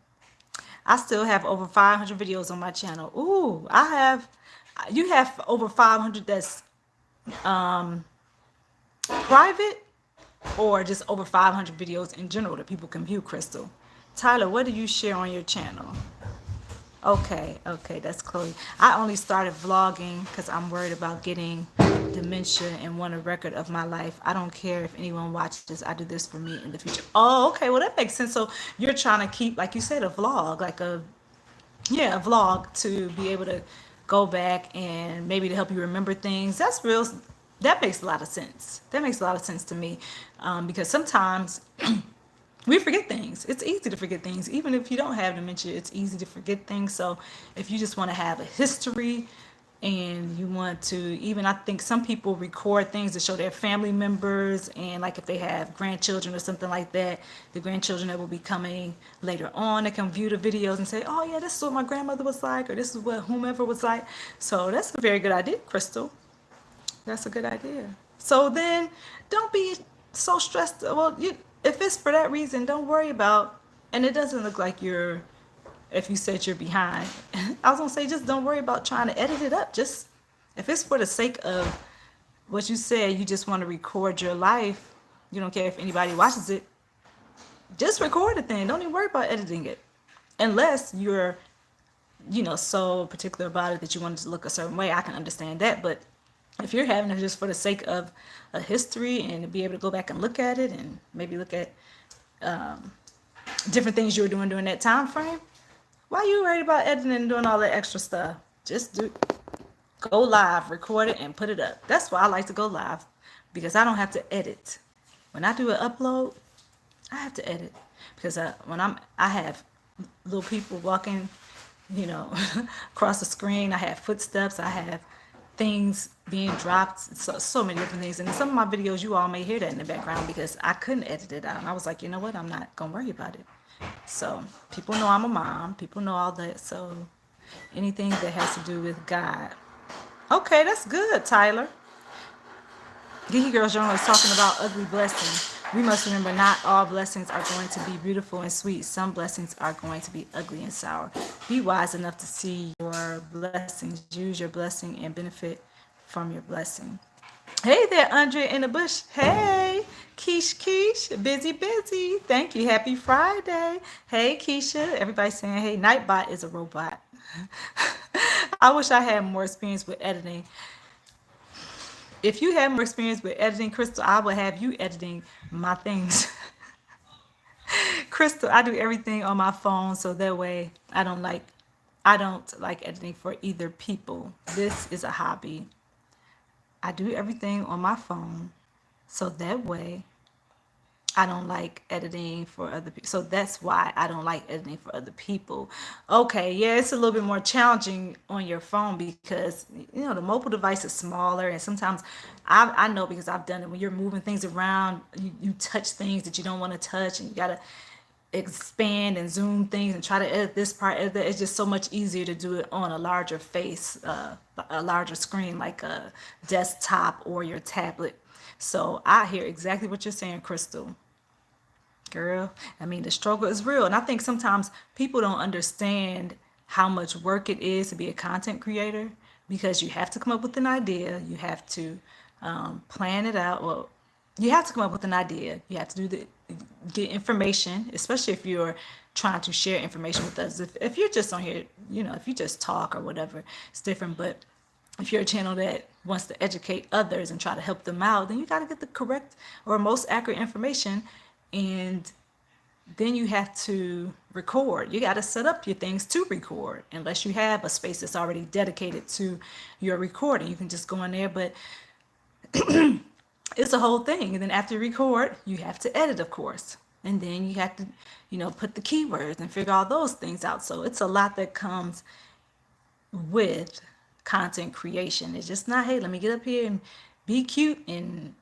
I still have over 500 videos on my channel. Ooh, you have over 500 that's private, or just over 500 videos in general that people can view, Crystal. Tyler, what do you share on your channel? Okay, that's Chloe. I only started vlogging because I'm worried about getting dementia and want a record of my life. I don't care if anyone watches. I do this for me in the future. Oh, okay, well that makes sense. So you're trying to keep, like you said, a vlog, a vlog to be able to go back and maybe to help you remember things. That's real. That makes a lot of sense. That makes a lot of sense to me, because sometimes we forget things. It's easy to forget things. Even if you don't have dementia, it's easy to forget things. So if you just want to have a history and you want to, even I think some people record things to show their family members, and like if they have grandchildren or something like that, the grandchildren that will be coming later on, they can view the videos and say, oh yeah, this is what my grandmother was like, or this is what whomever was like. So that's a very good idea, Crystal. That's a good idea. So then don't be so stressed. Well, if it's for that reason, don't worry about, and it doesn't look like you're, if you said you're behind, I was going to say, just don't worry about trying to edit it up. Just, if it's for the sake of what you said, you just want to record your life, you don't care if anybody watches it, just record it then. Don't even worry about editing it. Unless you're, so particular about it that you want it to look a certain way, I can understand that. But if you're having it just for the sake of a history and to be able to go back and look at it and maybe look at different things you were doing during that time frame, why are you worried about editing and doing all that extra stuff? Just go live, record it, and put it up. That's why I like to go live, because I don't have to edit. When I do an upload, I have to edit, because I have little people walking, across the screen. I have footsteps. I have things being dropped. So many different things. And in some of my videos, you all may hear that in the background because I couldn't edit it out. And I was like, you know what? I'm not gonna worry about it. So people know I'm a mom. People know all that. So anything that has to do with God. Okay, that's good, Tyler. Geeky Girls Journal is talking about ugly blessings. We must remember not all blessings are going to be beautiful and sweet. Some blessings are going to be ugly and sour. Be wise enough to see your blessings. Use your blessing and benefit from your blessing. Hey there, Andre in the bush. Hey, Keish. Busy. Thank you. Happy Friday. Hey, Keisha. Everybody saying, hey, Nightbot is a robot. I wish I had more experience with editing. If you have more experience with editing, Crystal, I will have you editing my things. Crystal, I do everything on my phone, so that way I don't like editing for either people. This is a hobby. I do everything on my phone, so that way I don't like editing for other people. So that's why I don't like editing for other people. Okay, yeah, it's a little bit more challenging on your phone because the mobile device is smaller, and sometimes I know because I've done it. When you're moving things around, you touch things that you don't want to touch, and you gotta expand and zoom things and try to edit this part, edit that. It's just so much easier to do it on a larger a larger screen like a desktop or your tablet. So I hear exactly what you're saying, Crystal. Girl, I mean, the struggle is real. And I think sometimes people don't understand how much work it is to be a content creator, because you have to come up with an idea. You have to plan it out. Well, you have to come up with an idea. You have to get information, especially if you're trying to share information with us. If you're just on here, if you just talk or whatever, it's different. But if you're a channel that wants to educate others and try to help them out, then you got to get the correct or most accurate information. And then you have to record. You got to set up your things to record, unless you have a space that's already dedicated to your recording. You can just go in there, but it's a whole thing. And then after you record, you have to edit, of course. And then you have to, put the keywords and figure all those things out. So it's a lot that comes with content creation. It's just not, hey, let me get up here and be cute and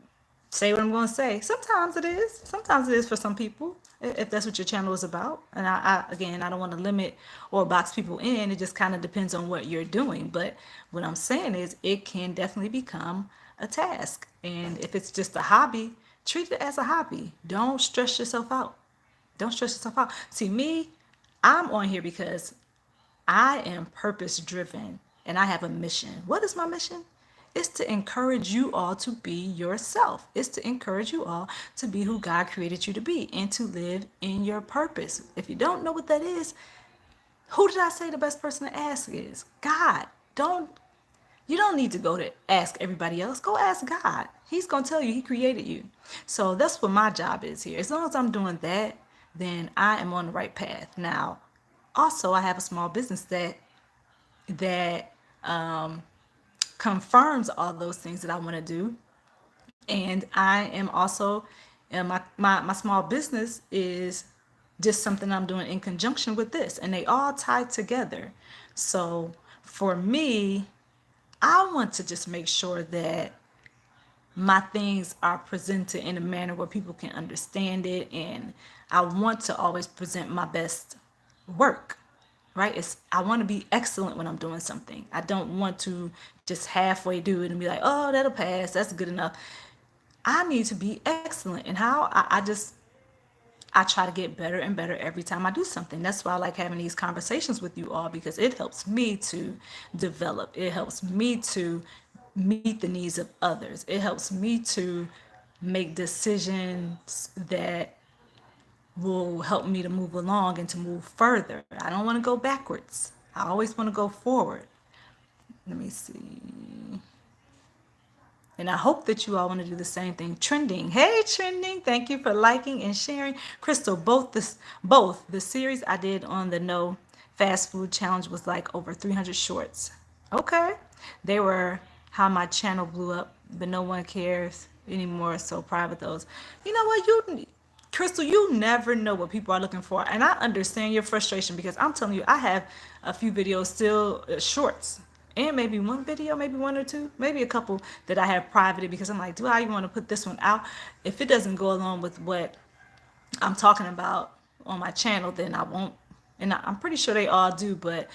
say what I'm going to say. Sometimes it is. Sometimes it is for some people, if that's what your channel is about. And again, I don't want to limit or box people in. It just kind of depends on what you're doing. But what I'm saying is it can definitely become a task. And if it's just a hobby, treat it as a hobby. Don't stress yourself out. Don't stress yourself out. See, me, I'm on here because I am purpose driven and I have a mission. What is my mission? It's to encourage you all to be yourself. It's to encourage you all to be who God created you to be and to live in your purpose. If you don't know what that is, who did I say the best person to ask is? God. You don't need to go to ask everybody else. Go ask God. He's going to tell you he created you. So that's what my job is here. As long as I'm doing that, then I am on the right path. Now, also, I have a small business that confirms all those things that I want to do. And I am also And my small business is just something I'm doing in conjunction with this, and they all tie together. So for me, I want to just make sure that my things are presented in a manner where people can understand it, and I want to always present my best work, right? It's I want to be excellent when I'm doing something. I don't want to just halfway do it and be like, oh, that'll pass, that's good enough. I need to be excellent. And how I try to get better and better every time I do something. That's why I like having these conversations with you all, because it helps me to develop. It helps me to meet the needs of others. It helps me to make decisions that will help me to move along and to move further. I don't want to go backwards. I always want to go forward. Let me see. And I hope that you all want to do the same thing. Trending. Hey, Trending. Thank you for liking and sharing. Crystal, both the series I did on the no fast food challenge was like over 300 shorts. Okay. They were how my channel blew up, but no one cares anymore. So proud of those. You know what? Crystal, you never know what people are looking for. And I understand your frustration, because I'm telling you, I have a few videos still, shorts, and maybe one video, maybe one or two, maybe a couple that I have privated, because I'm like, do I even want to put this one out? If it doesn't go along with what I'm talking about on my channel, then I won't. And I'm pretty sure they all do. But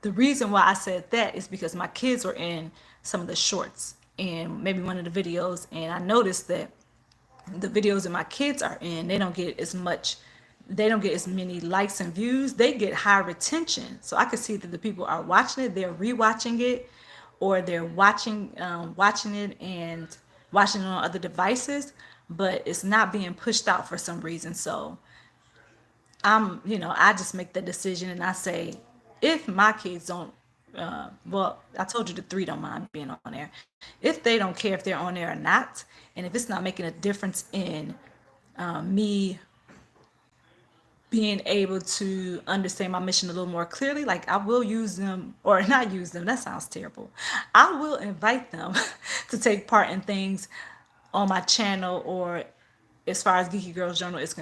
the reason why I said that is because my kids were in some of the shorts and maybe one of the videos. And I noticed that the videos that my kids are in, they don't get as many likes and views. They get high retention. So I could see that the people are watching it, they're rewatching it, or they're watching it and watching it on other devices, but it's not being pushed out for some reason. So I just make the decision and I say, if my kids don't, well, I told you the three don't mind being on there. If they don't care if they're on there or not, and if it's not making a difference in me being able to understand my mission a little more clearly, like I will use them, or not use them, that sounds terrible. I will invite them to take part in things on my channel, or as far as Geeky Girls Journal is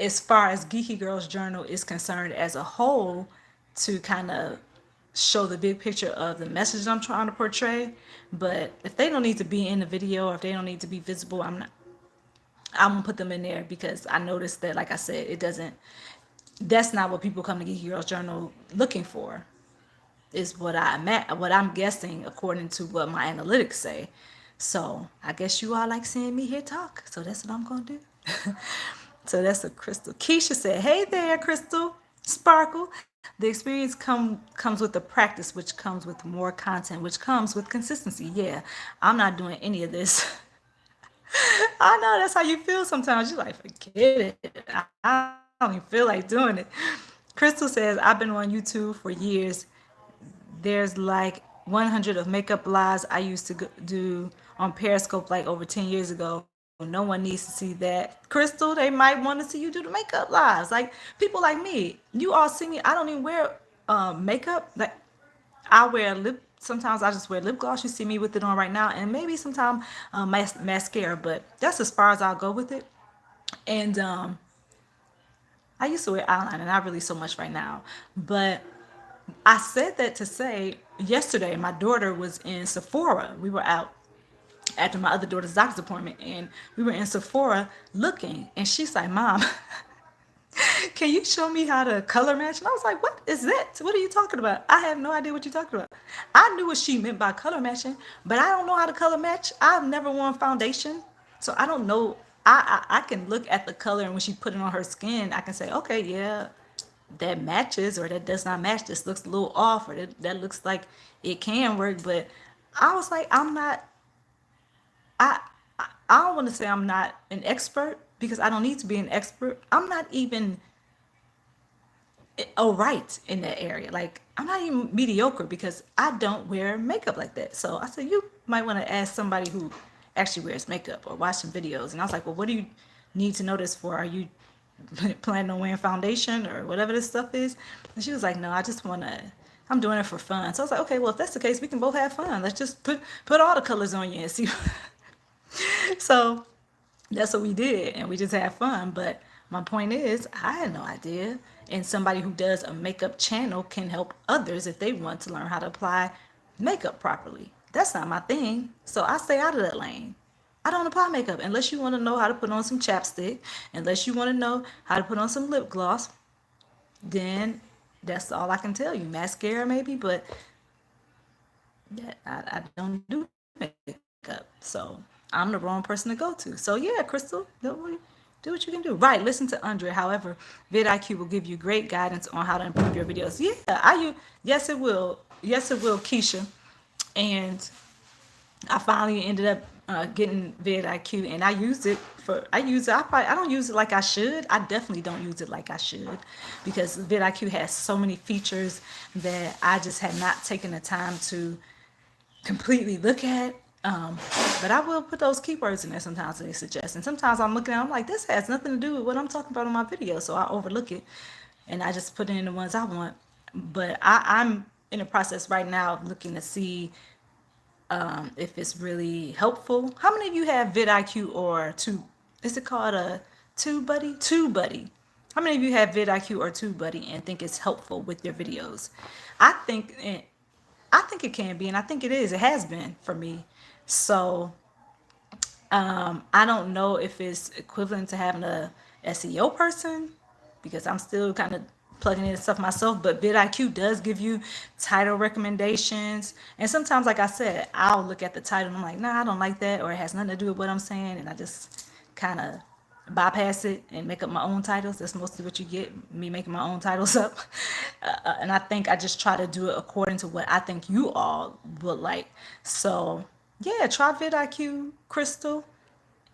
as far as Geeky Girls Journal is concerned as a whole, to kind of show the big picture of the message I'm trying to portray. But if they don't need to be in the video, or if they don't need to be visible, I'm gonna put them in there, because I noticed that, like I said, that's not what people come to Geeky Girls Journal looking for, is what I'm guessing according to what my analytics say. So I guess you all like seeing me here talk. So that's what I'm gonna do. So that's a Crystal. Keisha said, hey there, Crystal. Sparkle. The experience comes with the practice, which comes with more content, which comes with consistency. Yeah, I'm not doing any of this. I know that's how you feel sometimes. You're like, forget it. I don't even feel like doing it. Crystal says, I've been on YouTube for years. There's like 100 of makeup lives I used to do on Periscope like over 10 years ago. No one needs to see that. Crystal, they might want to see you do the makeup lives. Like people like me, you all see me. I don't even wear makeup. Like I wear lip. Sometimes I just wear lip gloss. You see me with it on right now, and maybe sometimes mascara. But that's as far as I'll go with it. And I used to wear eyeliner, not really so much right now. But I said that to say, yesterday my daughter was in Sephora. We were out after my other daughter's doctor's appointment, and we were in Sephora looking, and she's like, Mom, can you show me how to color match? And I was like, what is that? What are you talking about? I have no idea what you're talking about. I knew what she meant by color matching, but I don't know how to color match. I've never worn foundation, so I don't know. I can look at the color, and when she put it on her skin, I can say, okay, yeah, that matches, or that does not match. This looks a little off, or that looks like it can work. But I was like, I I don't want to say I'm not an expert, because I don't need to be an expert. I'm not even right in that area. Like I'm not even mediocre, because I don't wear makeup like that. So I said, you might want to ask somebody who actually wears makeup, or watch some videos. And I was like, well, what do you need to know this for? Are you planning on wearing foundation or whatever this stuff is? And she was like, no, I'm doing it for fun. So I was like, okay, well, if that's the case, we can both have fun. Let's just put all the colors on you and see So that's what we did, and we just had fun. But my point is, I had no idea. And somebody who does a makeup channel can help others if they want to learn how to apply makeup properly. That's not my thing. So I stay out of that lane. I don't apply makeup unless you want to know how to put on some chapstick, unless you want to know how to put on some lip gloss. Then that's all I can tell you. Mascara maybe, but I don't do makeup. So I'm the wrong person to go to. So yeah, Crystal, do what you can do. Right, listen to Andre. However, vidIQ will give you great guidance on how to improve your videos. Yeah, yes it will. Yes it will, Keisha. And I finally ended up getting vidIQ, and I use it. I don't use it like I should. I definitely don't use it like I should, because vidIQ has so many features that I just had not taken the time to completely look at. But I will put those keywords in there sometimes they suggest. And sometimes I'm looking at it, I'm like, this has nothing to do with what I'm talking about in my video. So I overlook it and I just put in the ones I want. But I'm in the process right now of looking to see if it's really helpful. How many of you have vidIQ or is it called a TubeBuddy? TubeBuddy. How many of you have vidIQ or TubeBuddy and think it's helpful with your videos? I think I think it can be, and I think it is. It has been for me. So I don't know if it's equivalent to having a SEO person, because I'm still kind of plugging in stuff myself. But vidIQ does give you title recommendations, and sometimes, like I said, I'll look at the title and I'm like, nah, I don't like that, or it has nothing to do with what I'm saying, and I just kind of bypass it and make up my own titles. That's mostly what you get, me making my own titles up. And I think I just try to do it according to what I think you all would like. So yeah, try vidIQ, Crystal,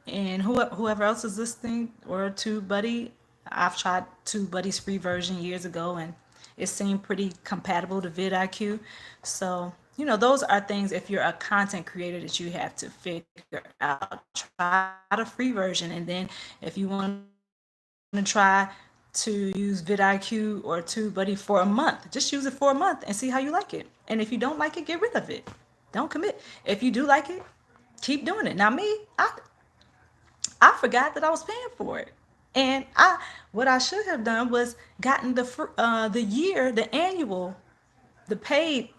and whoever else is listening, or TubeBuddy. I've tried TubeBuddy's free version years ago, and it seemed pretty compatible to vidIQ. So those are things, if you're a content creator, that you have to figure out. Try the free version, and then if you want to try to use vidIQ or TubeBuddy for a month, just use it for a month and see how you like it. And if you don't like it, get rid of it. Don't commit. If you do like it, keep doing it. Now me, I forgot that I was paying for it. And what I should have done was gotten the year, the annual, the paid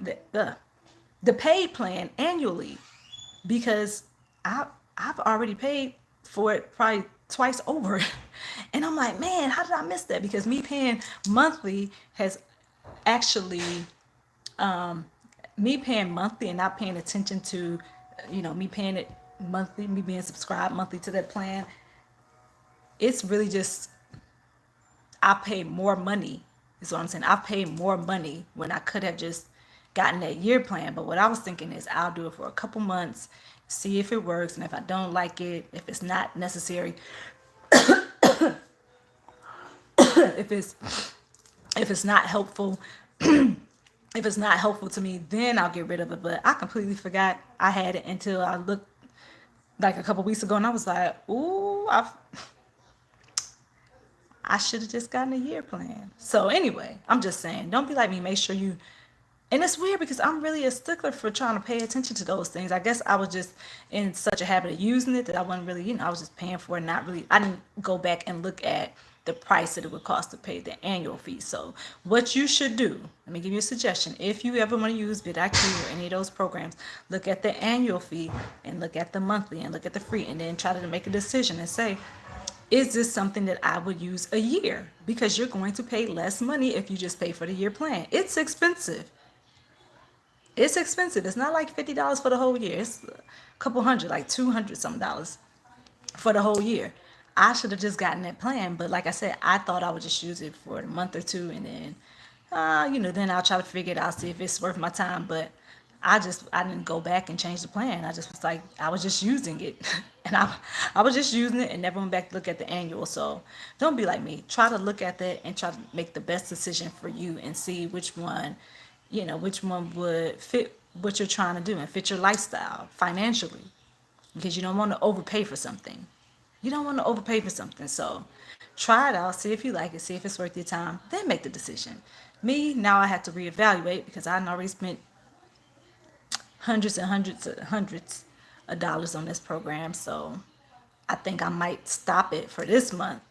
the paid plan annually, because I've already paid for it probably twice over. And I'm like, man, how did I miss that? Because me paying monthly has actually me paying monthly and not paying attention to, me paying it monthly, me being subscribed monthly to that plan. It's really just, I paid more money. Is what I'm saying. I paid more money when I could have just gotten that year plan. But what I was thinking is, I'll do it for a couple months, see if it works, and if I don't like it, if it's not necessary, if it's not helpful, if it's not helpful to me, then I'll get rid of it. But I completely forgot I had it until I looked like a couple weeks ago, and I was like, ooh, I should have just gotten a year plan. So anyway, I'm just saying, don't be like me. Make sure you. And it's weird because I'm really a stickler for trying to pay attention to those things. I guess I was just in such a habit of using it that I wasn't really, I was just paying for it. Not really, I didn't go back and look at the price that it would cost to pay the annual fee. So what you should do, let me give you a suggestion. If you ever want to use vidIQ or any of those programs, look at the annual fee and look at the monthly and look at the free, and then try to make a decision and say, is this something that I would use a year? Because you're going to pay less money if you just pay for the year plan. It's expensive. It's expensive. It's not like $50 for the whole year. It's a couple hundred, like 200 some dollars for the whole year. I should have just gotten that plan, but like I said, I thought I would just use it for a month or two, and then, then I'll try to figure it out, see if it's worth my time. But I didn't go back and change the plan. I just was like, I was just using it, and I was just using it and never went back to look at the annual. So don't be like me. Try to look at that and try to make the best decision for you and see which one would fit what you're trying to do and fit your lifestyle financially, because you don't want to overpay for something. You don't want to overpay for something. So try it out, see if you like it, see if it's worth your time, then make the decision. Me, now I have to reevaluate because I already spent hundreds and hundreds dollars on this program. So I think I might stop it for this month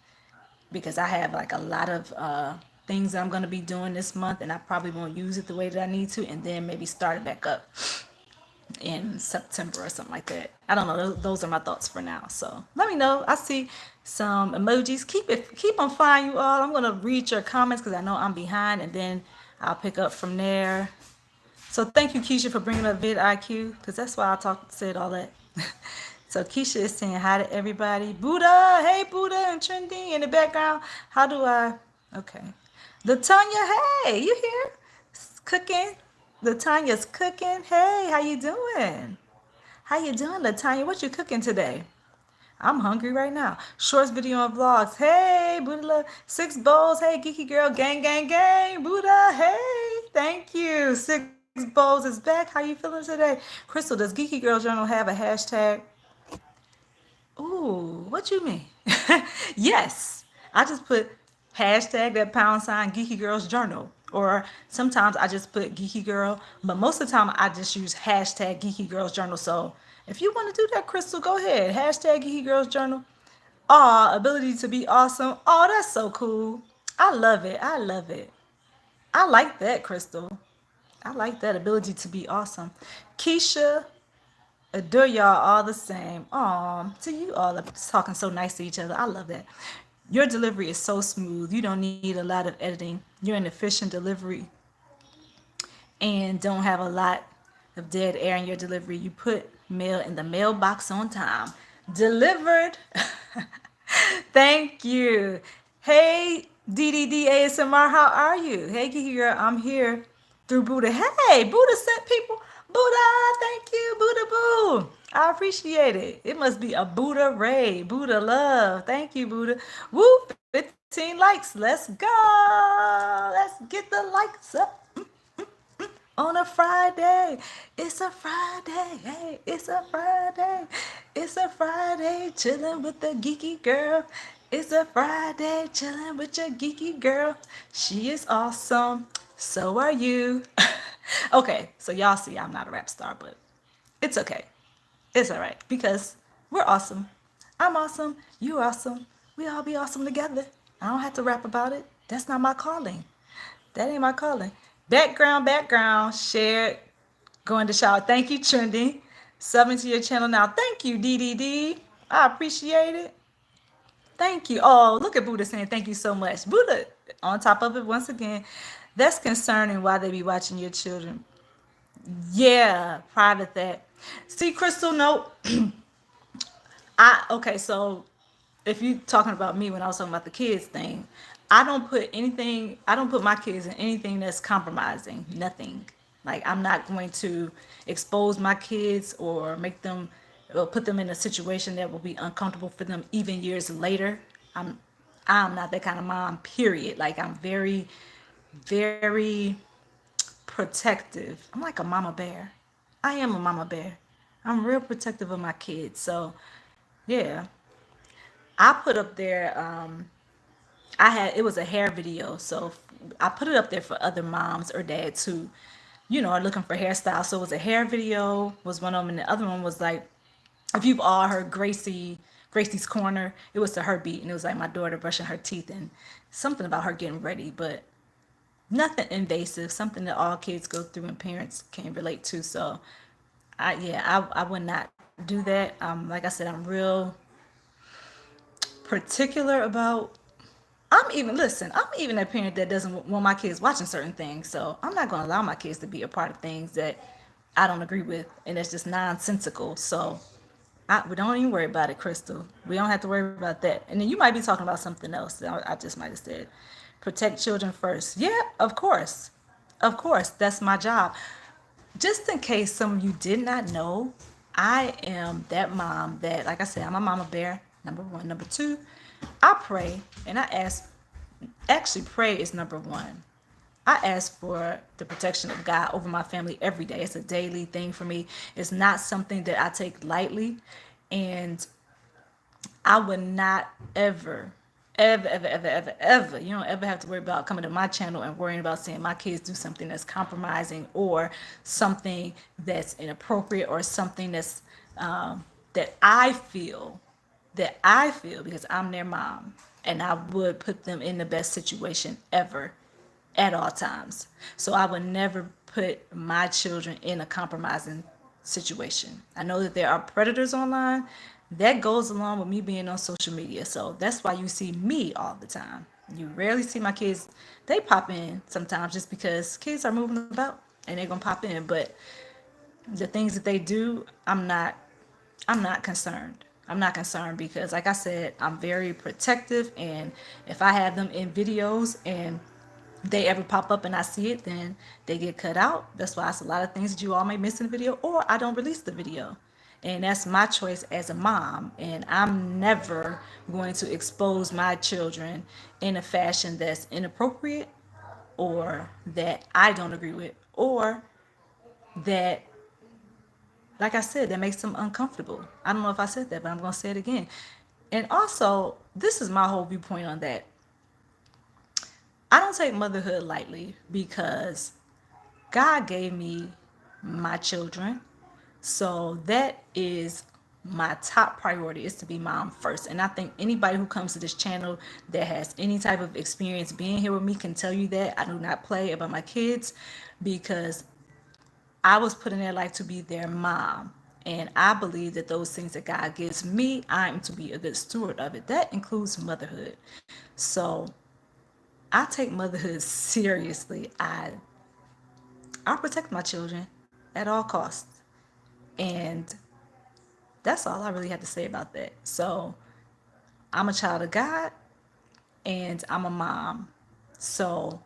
because I have like a lot of things I'm going to be doing this month, and I probably won't use it the way that I need to, and then maybe start it back up in September or something like that. I don't know. Those are my thoughts for now. So let me know. I see some emojis. Keep on flying, you all. I'm gonna read your comments because I know I'm behind, and then I'll pick up from there. So thank you, Keisha, for bringing up vidIQ, because that's why said all that. So Keisha is saying hi to everybody. Buddha, hey Buddha, and Trendy in the background. How do I? Okay. Latanya, hey, you here? Cooking. Latanya's cooking. Hey, how you doing? How you doing, Latanya? What you cooking today? I'm hungry right now. Shorts, video, and vlogs. Hey, Buddha, 6 bowls. Hey, Geeky Girl, gang, gang, gang. Buddha, hey, thank you. 6 bowls is back. How you feeling today? Crystal, does Geeky Girls Journal have a hashtag? Ooh, what you mean? Yes, I just put hashtag that # Geeky Girls Journal, or sometimes I just put Geeky Girl, but most of the time I just use hashtag Geeky Girls Journal. So if you want to do that, Crystal, go ahead. Hashtag Geeky Girls Journal. Aw, ability to be awesome. Oh, that's so cool. I love it. I love it. I like that, Crystal. I like that ability to be awesome. Keisha, adore y'all all the same. To you all talking so nice to each other. I love that. Your delivery is so smooth. You don't need a lot of editing. You're an efficient delivery and don't have a lot of dead air in your delivery. You put mail in the mailbox on time. Delivered. Thank you. Hey, DDD ASMR, how are you? Hey, Geeky Girl, I'm here through Buddha. Hey, Buddha sent people. Buddha, thank you, Buddha Boo. I appreciate it. It must be a Buddha Ray, Buddha love. Thank you, Buddha. Woo, 15 likes. Let's go. Let's get the likes up on a Friday. It's a Friday. Hey, it's a Friday. It's a Friday chilling with the geeky girl. It's a Friday chilling with your geeky girl. She is awesome. So are you. Okay, so y'all see I'm not a rap star, but it's okay. It's all right because we're awesome. I'm awesome. You're awesome. We all be awesome together. I don't have to rap about it. That's not my calling. That ain't my calling. Background, shared, going to shower. Thank you, Trendy. Subbing to your channel now. Thank you, DDD. I appreciate it. Thank you. Oh, look at Buddha saying thank you so much. Buddha, on top of it, once again, that's concerning why they be watching your children. Yeah, private that. See, Crystal, no. Okay, so if you talking about me when I was talking about the kids thing, I don't put my kids in anything that's compromising. Nothing. Like I'm not going to expose my kids or make them or put them in a situation that will be uncomfortable for them even years later. I'm I'm not that kind of mom, period. Like I'm very, very protective. I'm like a mama bear. I am a mama bear. I'm real protective of my kids. So yeah. I put up there it was a hair video, so I put it up there for other moms or dads who, are looking for hairstyles. So it was a hair video was one of them, and the other one was like, if you've all heard Gracie's Corner, it was to her beat, and it was like my daughter brushing her teeth and something about her getting ready, but nothing invasive, something that all kids go through and parents can relate to. So I would not do that. Like I said, I'm real particular about. I'm even a parent that doesn't want my kids watching certain things. So I'm not going to allow my kids to be a part of things that I don't agree with, and it's just nonsensical. So we don't even worry about it, Crystal. We don't have to worry about that. And then you might be talking about something else. I just might have said, protect children first. Yeah, of course. Of course, that's my job. Just in case some of you did not know, I am that mom that, like I said, I'm a mama bear, number one. Number two, I pray and I ask, actually, pray is number one. I ask for the protection of God over my family every day. It's a daily thing for me. It's not something that I take lightly. And I would not ever, you don't ever have to worry about coming to my channel and worrying about seeing my kids do something that's compromising or something that's inappropriate or something that's that I feel because I'm their mom, and I would put them in the best situation ever at all times. So I would never put my children in a compromising situation. I know that there are predators online. That goes along with me being on social media. So that's why you see me all the time. You rarely see my kids. They pop in sometimes just because kids are moving about and they're gonna pop in. But the things that they do, I'm not concerned. I'm not concerned because, like I said, I'm very protective. And if I have them in videos and they ever pop up and I see it, then they get cut out. That's why it's a lot of things that you all may miss in the video, or I don't release the video. And that's my choice as a mom. And I'm never going to expose my children in a fashion that's inappropriate or that I don't agree with, or that, like I said, that makes them uncomfortable. I don't know if I said that, but I'm going to say it again. And also, this is my whole viewpoint on that. I don't take motherhood lightly because God gave me my children. So that is my top priority, is to be mom first. And I think anybody who comes to this channel that has any type of experience being here with me can tell you that I do not play about my kids, because I was put in their life to be their mom. And I believe that those things that God gives me, I'm to be a good steward of it. That includes motherhood. So I take motherhood seriously. I protect my children at all costs. And that's all I really have to say about that. So I'm a child of God and I'm a mom. So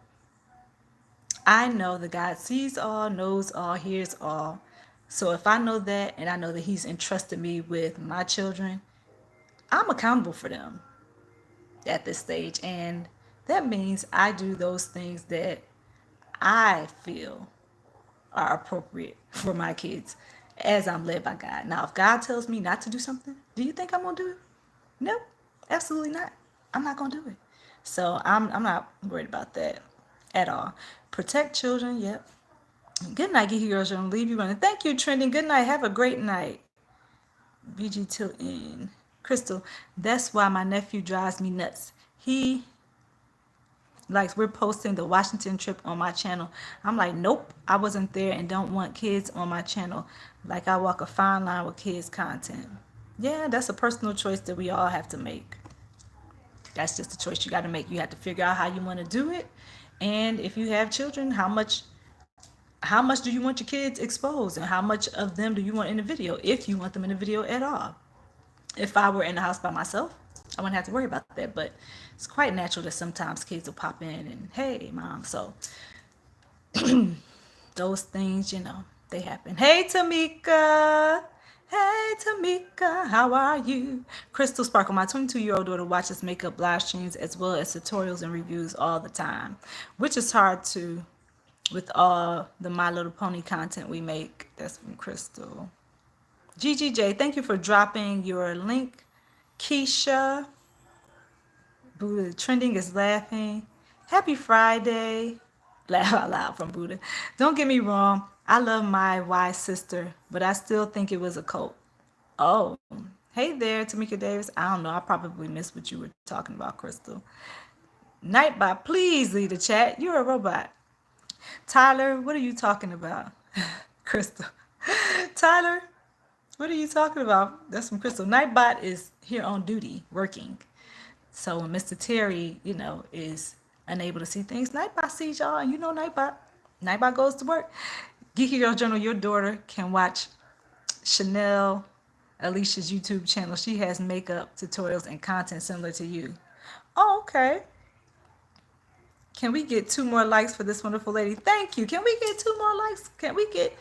I know that God sees all, knows all, hears all. So if I know that, and I know that He's entrusted me with my children, I'm accountable for them at this stage. And that means I do those things that I feel are appropriate for my kids as I'm led by God. Now, if God tells me not to do something, do you think I'm going to do it? No, absolutely not. I'm not going to do it. So I'm not worried about that at all. Protect children, yep. Good night, Geeky Girls Journal. Leave you running. Thank you, Trending. Good night. Have a great night. BG Tilton. Crystal, that's why my nephew drives me nuts. He likes, we're posting the Washington trip on my channel. I'm like, nope, I wasn't there and don't want kids on my channel. Like, I walk a fine line with kids content. Yeah, that's a personal choice that we all have to make. That's just a choice you got to make. You have to figure out how you want to do it. And if you have children, how much do you want your kids exposed, and how much of them do you want in the video, if you want them in the video at all. If I were in the house by myself, I wouldn't have to worry about that. But it's quite natural that sometimes kids will pop in and, hey, mom. So those things, they happen. Hey, Tamika. Hey, Tamika. How are you? Crystal Sparkle, my 22-year-old daughter watches makeup live streams as well as tutorials and reviews all the time, which is hard to with all the My Little Pony content we make. That's from Crystal. GGJ, thank you for dropping your link. Keisha, Buddha Trending is laughing. Happy Friday. Laugh out loud from Buddha. Don't get me wrong, I love my wise sister, but I still think it was a cult. Oh, hey there, Tamika Davis. I don't know. I probably missed what you were talking about, Crystal. Nightbot, please leave the chat. You're a robot. Tyler, what are you talking about? Crystal. Tyler, what are you talking about? That's from Crystal. Nightbot is here on duty, working. So when Mr. Terry, is unable to see things, Nightbot sees y'all, and Nightbot. Nightbot goes to work. Geeky Girls Journal, your daughter can watch Chanel Alicia's YouTube channel. She has makeup tutorials and content similar to you. Oh, okay. Can we get 2 more likes for this wonderful lady? Thank you. Can we get 2 more likes? Can we get...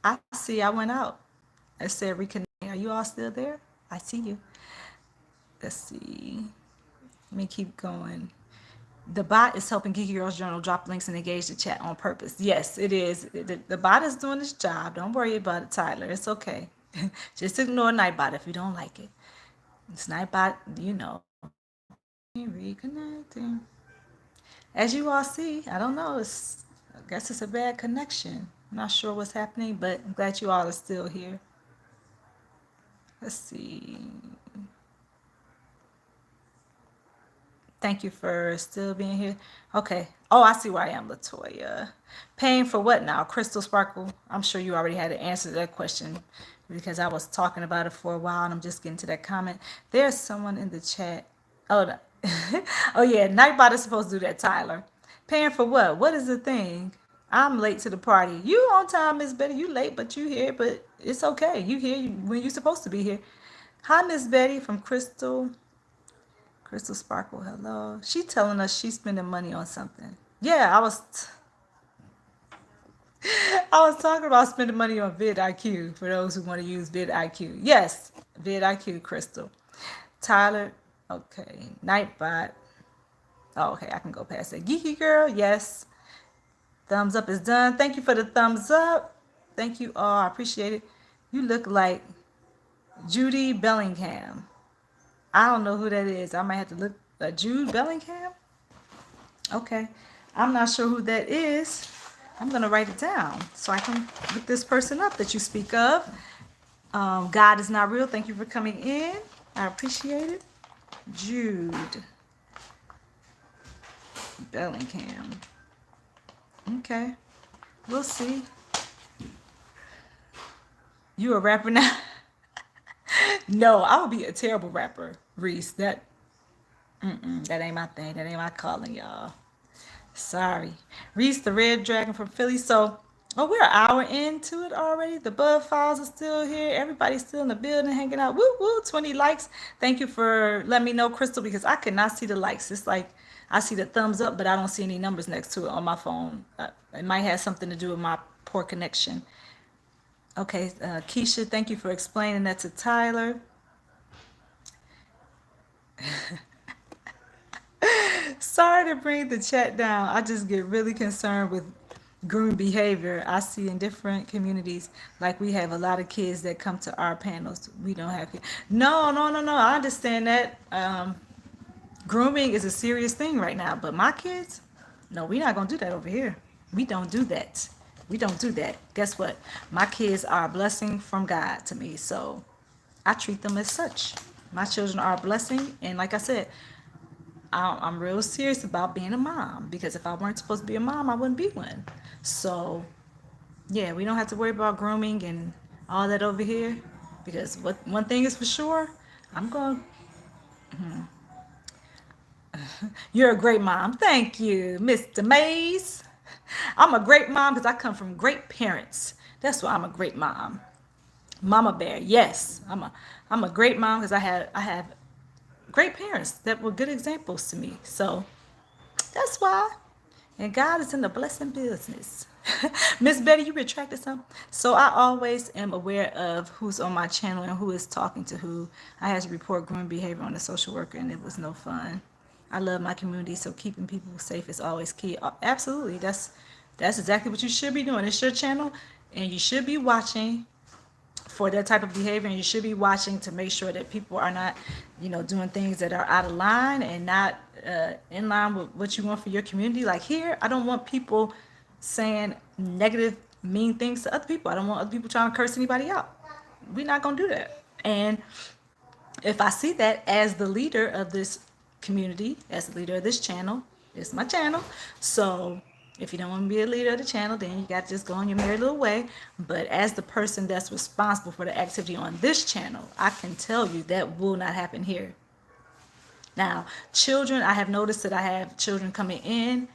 I see I went out. I said reconnect. Are you all still there? I see you. Let's see. Let me keep going. The bot is helping Geeky Girls Journal drop links and engage the chat on purpose. Yes, it is. The bot is doing its job. Don't worry about it, Tyler. It's okay. Just ignore Nightbot if you don't like it. It's Nightbot, Reconnecting. As you all see, I don't know. I guess it's a bad connection. I'm not sure what's happening, but I'm glad you all are still here. Let's see. Thank you for still being here. Okay. Oh, I see where I am, Latoya. Paying for what now? Crystal Sparkle. I'm sure you already had to answer that question because I was talking about it for a while and I'm just getting to that comment. There's someone in the chat. Oh, no. Oh yeah, Nightbot is supposed to do that, Tyler. Paying for what? What is the thing? I'm late to the party. You on time, Miss Betty. You late, but you here. But it's okay. You here when you're supposed to be here. Hi, Miss Betty from Crystal. Crystal Sparkle, hello. She telling us she's spending money on something. Yeah, I was talking about spending money on vidIQ for those who want to use vidIQ. Yes, vidIQ, Crystal. Tyler, okay. Nightbot. Oh, okay, I can go past that. Geeky Girl, yes. Thumbs up is done. Thank you for the thumbs up. Thank you all. I appreciate it. You look like Judy Bellingham. I don't know who that is. I might have to look. Jude Bellingham? Okay. I'm not sure who that is. I'm going to write it down so I can look this person up that you speak of. God is not real. Thank you for coming in. I appreciate it. Jude Bellingham. Okay. We'll see. You a rapper now? No, I would be a terrible rapper, Reese. That ain't my thing. That ain't my calling, y'all. Sorry. Reese the Red Dragon from Philly. So, oh, we're an hour into it already. The Bud Files are still here. Everybody's still in the building hanging out. Woo, woo, 20 likes. Thank you for letting me know, Crystal, because I cannot see the likes. It's like I see the thumbs up, but I don't see any numbers next to it on my phone. It might have something to do with my poor connection. Okay, Keisha, thank you for explaining that to Tyler. Sorry to bring the chat down. I just get really concerned with grooming behavior. I see in different communities, like we have a lot of kids that come to our panels. We don't have kids. No, no, no, no. I understand that. Grooming is a serious thing right now, but my kids, no, we're not going to do that over here. We don't do that. We don't do that. Guess what? My kids are a blessing from God to me, so I treat them as such. My children are a blessing, and like I said, I'm real serious about being a mom because if I weren't supposed to be a mom, I wouldn't be one. So, yeah, we don't have to worry about grooming and all that over here because one thing is for sure, I'm going. You're a great mom. Thank you, Mr. Mays. I'm a great mom because I come from great parents. That's why I'm a great mom. Mama Bear, yes, I'm a great mom because I have great parents that were good examples to me. So that's why. And God is in the blessing business. Miss Betty, you retracted something? So I always am aware of who's on my channel and who is talking to who. I had to report grooming behavior on a social worker and it was no fun. I love my community, so keeping people safe is always key. Absolutely. That's exactly what you should be doing. It's your channel and you should be watching for that type of behavior, and you should be watching to make sure that people are not, doing things that are out of line and not in line with what you want for your community. Like here, I don't want people saying negative, mean things to other people. I don't want other people trying to curse anybody out. We're not going to do that. And if I see that as the leader of this community, as the leader of this channel, it's my channel. So if you don't want to be a leader of the channel, then you got to just go on your merry little way. But as the person that's responsible for the activity on this channel, I can tell you that will not happen here. Now, children, I have noticed that I have children coming in.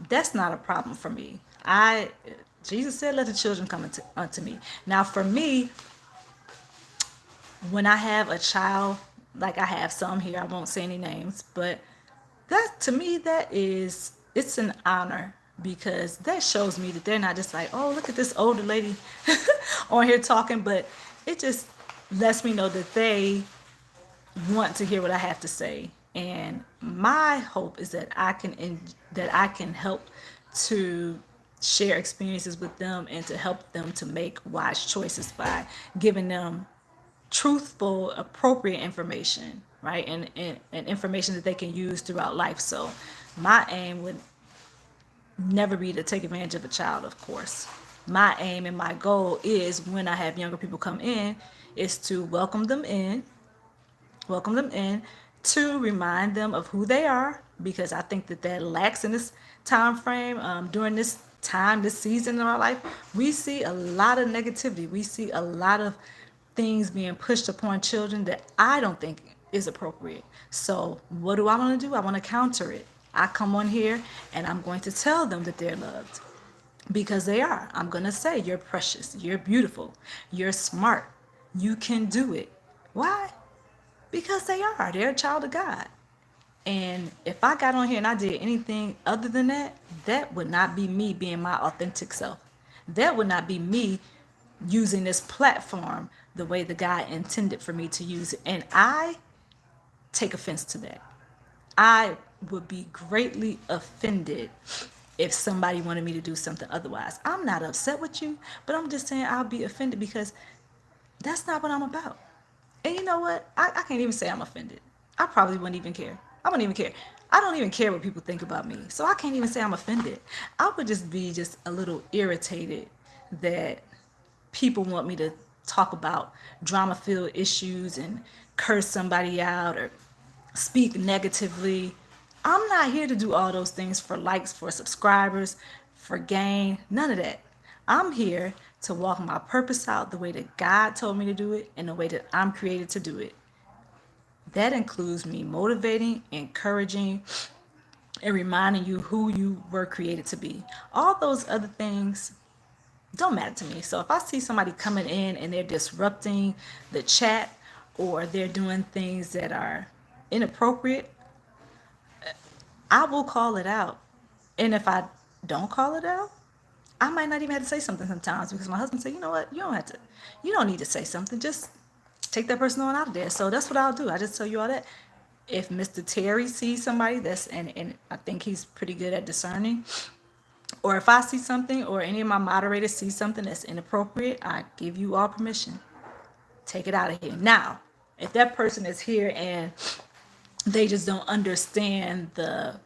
That's not a problem for me. Jesus said, let the children come unto me. Now, for me, when I have a child, like I have some here, I won't say any names, but that to me, it's an honor because that shows me that they're not just like, oh, look at this older lady on here talking, but it just lets me know that they want to hear what I have to say. And my hope is that I can help to share experiences with them and to help them to make wise choices by giving them truthful, appropriate information, right? And information that they can use throughout life. So my aim would never be to take advantage of a child, of course. my aim and my goal is, when I have younger people come in, is to welcome them in, to remind them of who they are, because I think that that lacks in this time frame. During this time, this season in our life, we see a lot of negativity. We see a lot of things being pushed upon children that I don't think is appropriate. So what do I want to do? I want to counter it. I come on here and I'm going to tell them that they're loved, because they are. I'm going to say, you're precious, you're beautiful, you're smart, you can do it. Why? Because they are. They're a child of God. And if I got on here and I did anything other than that, that would not be me being my authentic self. That would not be me using this platform the way the God intended for me to use it. And I take offense to that. I would be greatly offended if somebody wanted me to do something otherwise. I'm not upset with you, but I'm just saying I'll be offended, because that's not what I'm about. And you know what? I can't even say I'm offended. I probably wouldn't even care. I wouldn't even care. I don't even care what people think about me. So I can't even say I'm offended. I would just be just a little irritated that people want me to talk about drama-filled issues and curse somebody out or speak negatively. I'm not here to do all those things for likes, for subscribers, for gain, none of that. I'm here to walk my purpose out the way that God told me to do it and the way that I'm created to do it. That includes me motivating, encouraging, and reminding you who you were created to be. All those other things don't matter to me. So if I see somebody coming in and they're disrupting the chat, or they're doing things that are inappropriate, I will call it out. And if I don't call it out, I might not even have to say something sometimes, because my husband said, you know what, you don't need to say something. Just take that person on out of there. So that's what I'll do. I just tell you all that. If Mr. Terry sees somebody and I think he's pretty good at discerning, or if I see something, or any of my moderators see something that's inappropriate, I give you all permission. Take it out of here. Now, if that person is here and they just don't understand or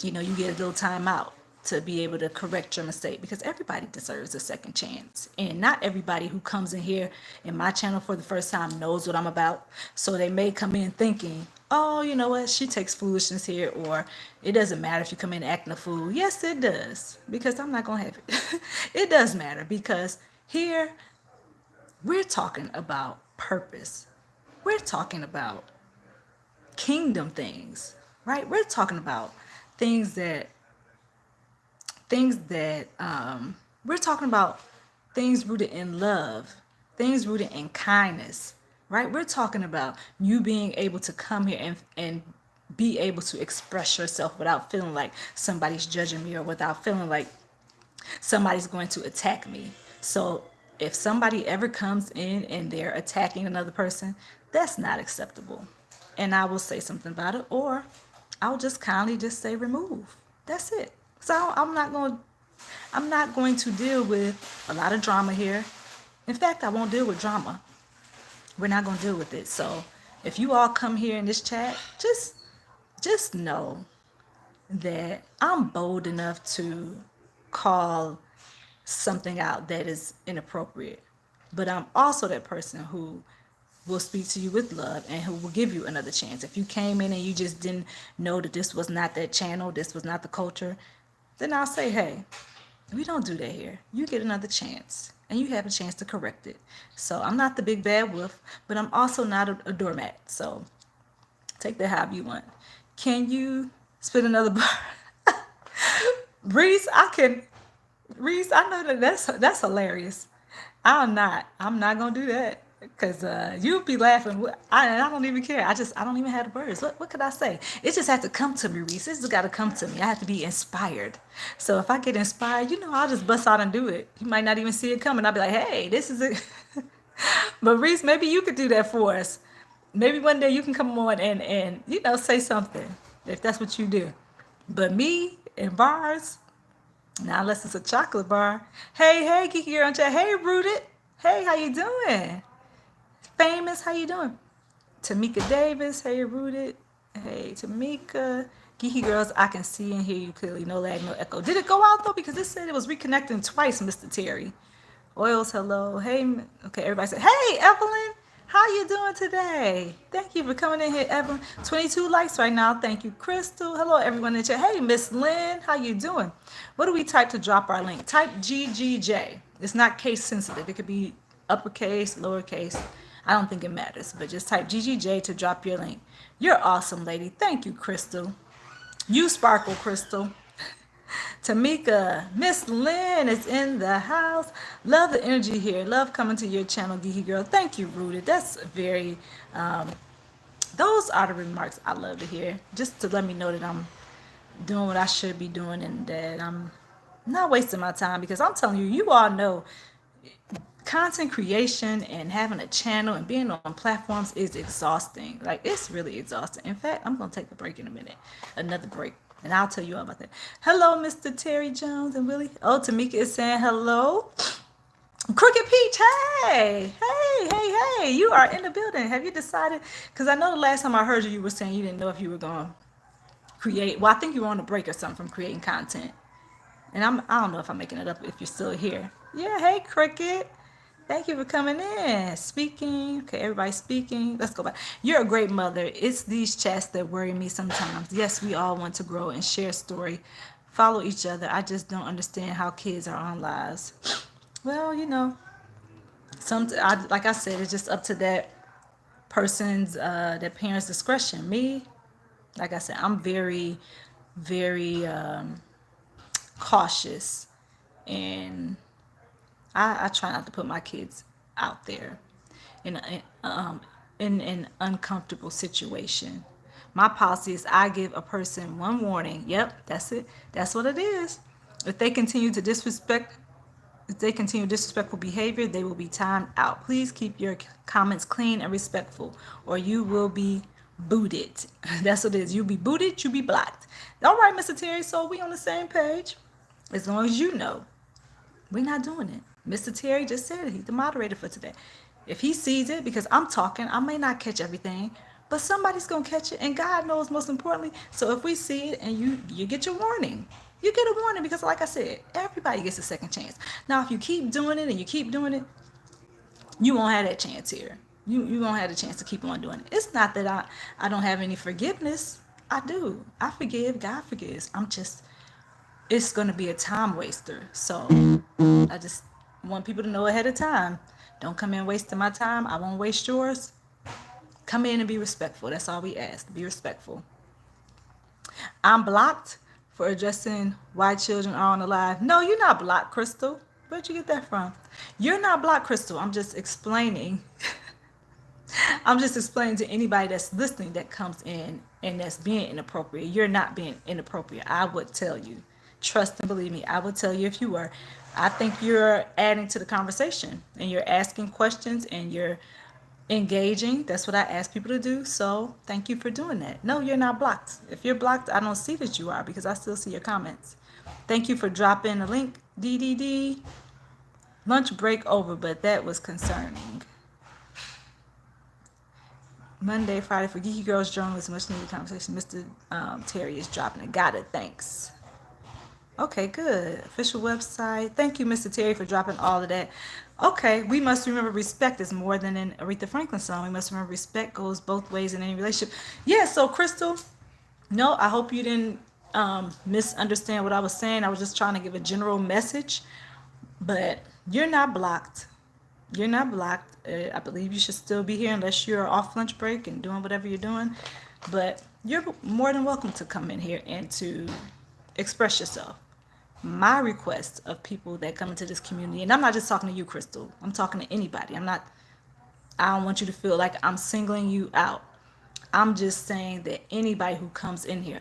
you get a little time out to be able to correct your mistake, because everybody deserves a second chance. And not everybody who comes in here in my channel for the first time knows what I'm about. So they may come in thinking, oh, you know what, she takes foolishness here, or it doesn't matter if you come in acting a fool. Yes, it does, because I'm not going to have it. It does matter, because here we're talking about purpose. We're talking about kingdom things, right? We're talking about things that we're talking about things rooted in love, things rooted in kindness, right? We're talking about you being able to come here and be able to express yourself without feeling like somebody's judging me, or without feeling like somebody's going to attack me. So if somebody ever comes in and they're attacking another person, that's not acceptable. And I will say something about it, or I'll just kindly just say remove. That's it. So I'm not going to deal with a lot of drama here. In fact, I won't deal with drama. We're not going to deal with it. So if you all come here in this chat, just know that I'm bold enough to call something out that is inappropriate. But I'm also that person who will speak to you with love and who will give you another chance. If you came in and you just didn't know that this was not that channel, this was not the culture, then I'll say, hey, we don't do that here. You get another chance, and you have a chance to correct it. So I'm not the big bad wolf, but I'm also not a doormat. So take that however you want. Can you spit another bar? Reese, I know that's hilarious. I'm not gonna do that, because you'll be laughing. I don't even care. I don't even have the words. What could I say? It just had to come to me, Reese. It's just got to come to me. I have to be inspired. So if I get inspired, I'll just bust out and do it. You might not even see it coming. I'll be like, hey, this is it. But Reese, maybe you could do that for us. Maybe one day you can come on and say something, if that's what you do. But me and bars, now unless it's a chocolate bar. Hey, Geeky Girl Journal. Hey, Rooted. Hey, how you doing? Famous, how you doing? Tamika Davis, hey, Rooted. Hey, Tamika. Geeky Girls, I can see and hear you clearly. No lag, no echo. Did it go out though? Because it said it was reconnecting twice, Mr. Terry. Oils, hello. Hey, okay, everybody say, hey, Evelyn. How you doing today? Thank you for coming in here, Evelyn. 22 likes right now. Thank you, Crystal. Hello, everyone in the chat. Hey, Miss Lynn. How you doing? What do we type to drop our link? Type GGJ. It's not case sensitive. It could be uppercase, lowercase. I don't think it matters, but just type GGJ to drop your link. You're awesome, lady. Thank you, Crystal. You sparkle, Crystal. Tamika, Miss Lynn is in the house. Love the energy here. Love coming to your channel, Geeky Girl. Thank you, Rooted. That's very, those are the remarks I love to hear. Just to let me know that I'm doing what I should be doing and that I'm not wasting my time, because I'm telling you, you all know content creation and having a channel and being on platforms is exhausting. Like, it's really exhausting. In fact, I'm going to take a break in a minute. Another break. And I'll tell you all about that. Hello, Mr. Terry Jones and Willie. Oh, Tamika is saying hello. Crooked Peach, hey. Hey. You are in the building. Have you decided? Because I know the last time I heard you, you were saying you didn't know if you were going to create. Well, I think you were on a break or something from creating content. And I don't know if I'm making it up if you're still here. Yeah, hey, Cricket. Thank you for coming in. Speaking. Okay, everybody speaking. Let's go back. You're a great mother. It's these chats that worry me sometimes. Yes, we all want to grow and share story, follow each other. I just don't understand how kids are on lives. Well, like I said, it's just up to that person's, that parent's discretion. Me, like I said, I'm very, very cautious, and I try not to put my kids out there in an uncomfortable situation. My policy is I give a person one warning. Yep, that's it. That's what it is. If they continue to disrespect, if they continue disrespectful behavior, they will be timed out. Please keep your comments clean and respectful, or you will be booted. That's what it is. You'll be booted, you'll be blocked. All right, Mr. Terry, so we on the same page. As long as you know, we're not doing it. Mr. Terry just said it. He's the moderator for today. If he sees it, because I'm talking, I may not catch everything, but somebody's going to catch it, and God knows most importantly. So if we see it and you get your warning, you get a warning, because like I said, everybody gets a second chance. Now, if you keep doing it and you keep doing it, you won't have that chance here. You won't have the chance to keep on doing it. It's not that I don't have any forgiveness. I do. I forgive. God forgives. It's going to be a time waster. So I just want people to know ahead of time. Don't come in wasting my time. I won't waste yours. Come in and be respectful. That's all we ask. Be respectful. I'm blocked for addressing why children are on the live. No, you're not blocked, Crystal. Where'd you get that from? You're not blocked, Crystal. I'm just explaining. I'm just explaining to anybody that's listening that comes in and that's being inappropriate. You're not being inappropriate. I would tell you. Trust and believe me, I would tell you if you were. I think you're adding to the conversation and you're asking questions and you're engaging. That's what I ask people to do. So thank you for doing that. No, you're not blocked. If you're blocked, I don't see that you are, because I still see your comments. Thank you for dropping the link, DDD. Lunch break over, but that was concerning. Monday, Friday for Geeky Girls Journal is much needed conversation. Mr. Terry is dropping it. Got it. Thanks. Okay, good. Official website. Thank you, Mr. Terry, for dropping all of that. Okay, we must remember respect is more than an Aretha Franklin song. We must remember respect goes both ways in any relationship. Yeah, so Crystal, no, I hope you didn't misunderstand what I was saying. I was just trying to give a general message, but you're not blocked. You're not blocked. I believe you should still be here unless you're off lunch break and doing whatever you're doing. But you're more than welcome to come in here and to express yourself. My request of people that come into this community, and I'm not just talking to you, Crystal. I'm talking to anybody. I don't want you to feel like I'm singling you out. I'm just saying that anybody who comes in here,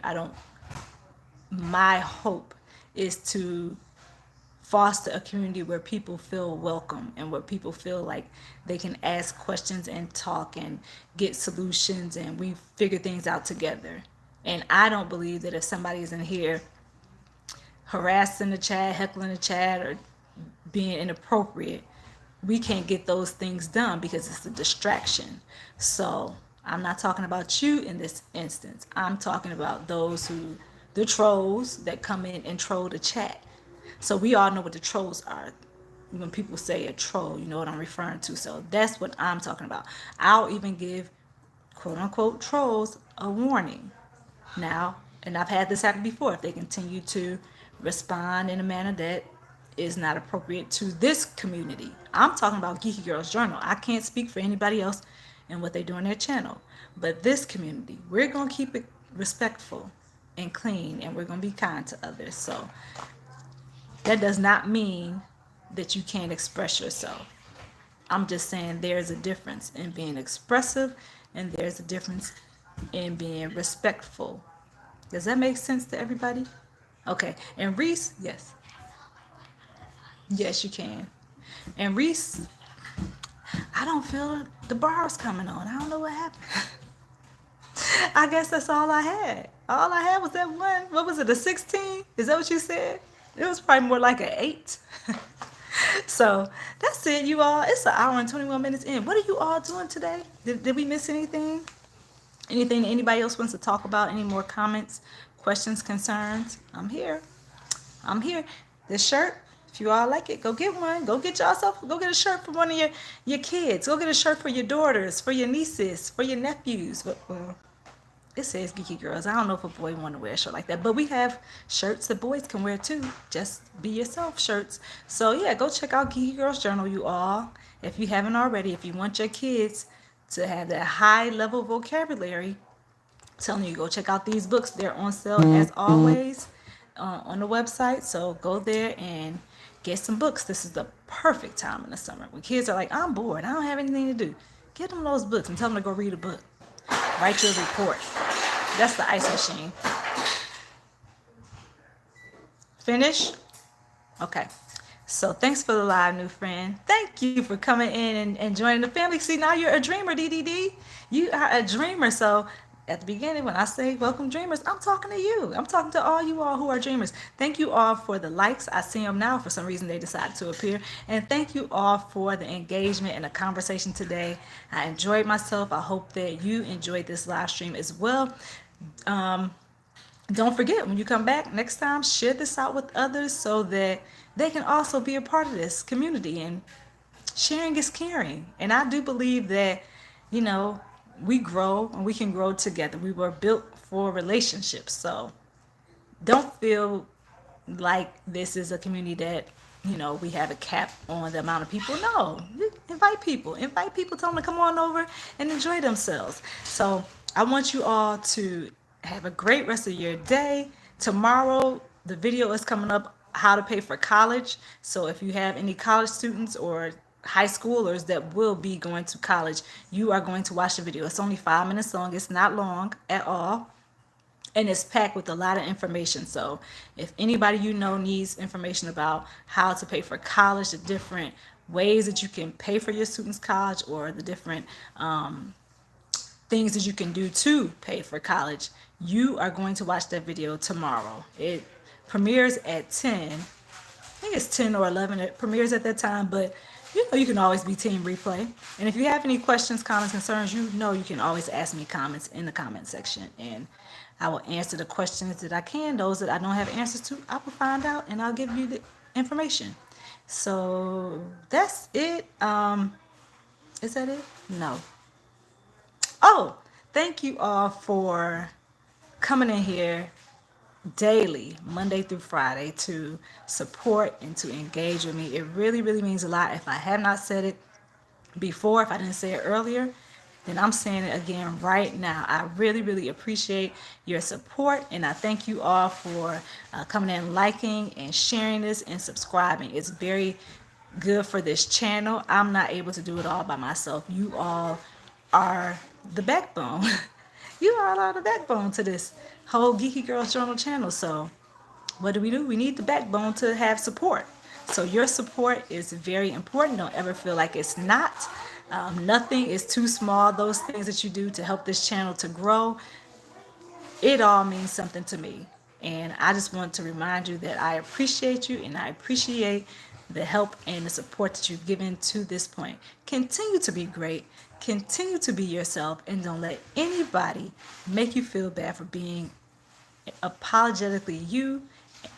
my hope is to foster a community where people feel welcome and where people feel like they can ask questions and talk and get solutions, and we figure things out together. And I don't believe that if somebody is in here harassing the chat, heckling the chat, or being inappropriate, we can't get those things done because it's a distraction. So I'm not talking about you in this instance. I'm talking about the trolls that come in and troll the chat. So we all know what the trolls are. When people say a troll, you know what I'm referring to. So that's what I'm talking about. I'll even give quote unquote trolls a warning now. And I've had this happen before. If they continue to respond in a manner that is not appropriate to this community, I'm talking about Geeky Girls Journal. I can't speak for anybody else and what they do on their channel. But this community, we're going to keep it respectful and clean, and we're going to be kind to others. So that does not mean that you can't express yourself. I'm just saying there's a difference in being expressive and there's a difference in being respectful. Does that make sense to everybody? Okay. And Reese, yes. Yes, you can. And Reese, I don't feel the bars coming on. I don't know what happened. I guess that's all I had. All I had was that one. What was it, a 16? Is that what you said? It was probably more like an 8. So that's it, you all. It's an hour and 21 minutes in. What are you all doing today? Did we miss anything? Anything that anybody else wants to talk about? Any more comments, questions, concerns? I'm here. I'm here. This shirt, if you all like it, go get one. Go get yourself, go get a shirt for one of your kids. Go get a shirt for your daughters, for your nieces, for your nephews. Well, it says Geeky Girls. I don't know if a boy want to wear a shirt like that, but we have shirts that boys can wear too. Just be yourself shirts. So yeah, go check out Geeky Girls Journal, you all. If you haven't already, if you want your kids to have that high level vocabulary, I'm telling you, go check out these books. They're on sale as always on the website. So go there and get some books. This is the perfect time in the summer when kids are like, I'm bored, I don't have anything to do. Get them those books and tell them to go read a book. Write your report. That's the ice machine. Finish? Okay. So thanks for the live, new friend. Thank you for coming in and joining the family. See, now you're a dreamer, DDD. You are a dreamer. So at the beginning, when I say welcome dreamers, I'm talking to you. I'm talking to all you all who are dreamers. Thank you all for the likes. I see them now. For some reason, they decided to appear. And thank you all for the engagement and the conversation today. I enjoyed myself. I hope that you enjoyed this live stream as well. Don't forget, when you come back next time, share this out with others so that they can also be a part of this community. And sharing is caring. And I do believe that, you know, we grow and we can grow together. We were built for relationships. So don't feel like this is a community that, you know, we have a cap on the amount of people. No, invite people. Invite people, tell them to come on over and enjoy themselves. So I want you all to have a great rest of your day. Tomorrow, the video is coming up, how to pay for college. So if you have any college students or high schoolers that will be going to college, you are going to watch the video. It's only 5 minutes long. It's not long at all. And it's packed with a lot of information. So if anybody you know needs information about how to pay for college, the different ways that you can pay for your students' college, or the different things that you can do to pay for college, you are going to watch that video tomorrow. It premieres at 10. I think it's 10 or 11. It premieres at that time, but you know you can always be team replay. And if you have any questions, comments, concerns, you know you can always ask me comments in the comment section, and I will answer the questions that I can. Those that I don't have answers to, I will find out and I'll give you the information. So that's it. Is that it? No. Oh, thank you all for coming in here daily, Monday through Friday, to support and to engage with me. It really, really means a lot. If I have not said it before, if I didn't say it earlier, then I'm saying it again right now. I really, really appreciate your support, and I thank you all for coming in, liking and sharing this and subscribing. It's very good for this channel. I'm not able to do it all by myself. You all are the backbone. You all are the backbone to this whole Geeky Girls Journal channel. So what do? We need the backbone to have support. So your support is very important. Don't ever feel like it's not. Nothing is too small. Those things that you do to help this channel to grow, it all means something to me. And I just want to remind you that I appreciate you, and I appreciate the help and the support that you've given to this point. Continue to be great. Continue to be yourself and don't let anybody make you feel bad for being apologetically you,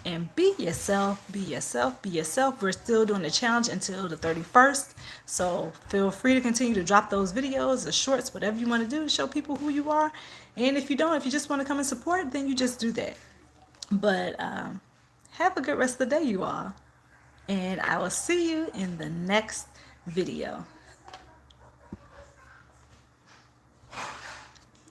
and be yourself, be yourself, be yourself. We're still doing the challenge until the 31st, so feel free to continue to drop those videos, the shorts, whatever you want to do to show people who you are. And if you don't, if you just want to come and support, then you just do that. But have a good rest of the day, you all, and I will see you in the next video.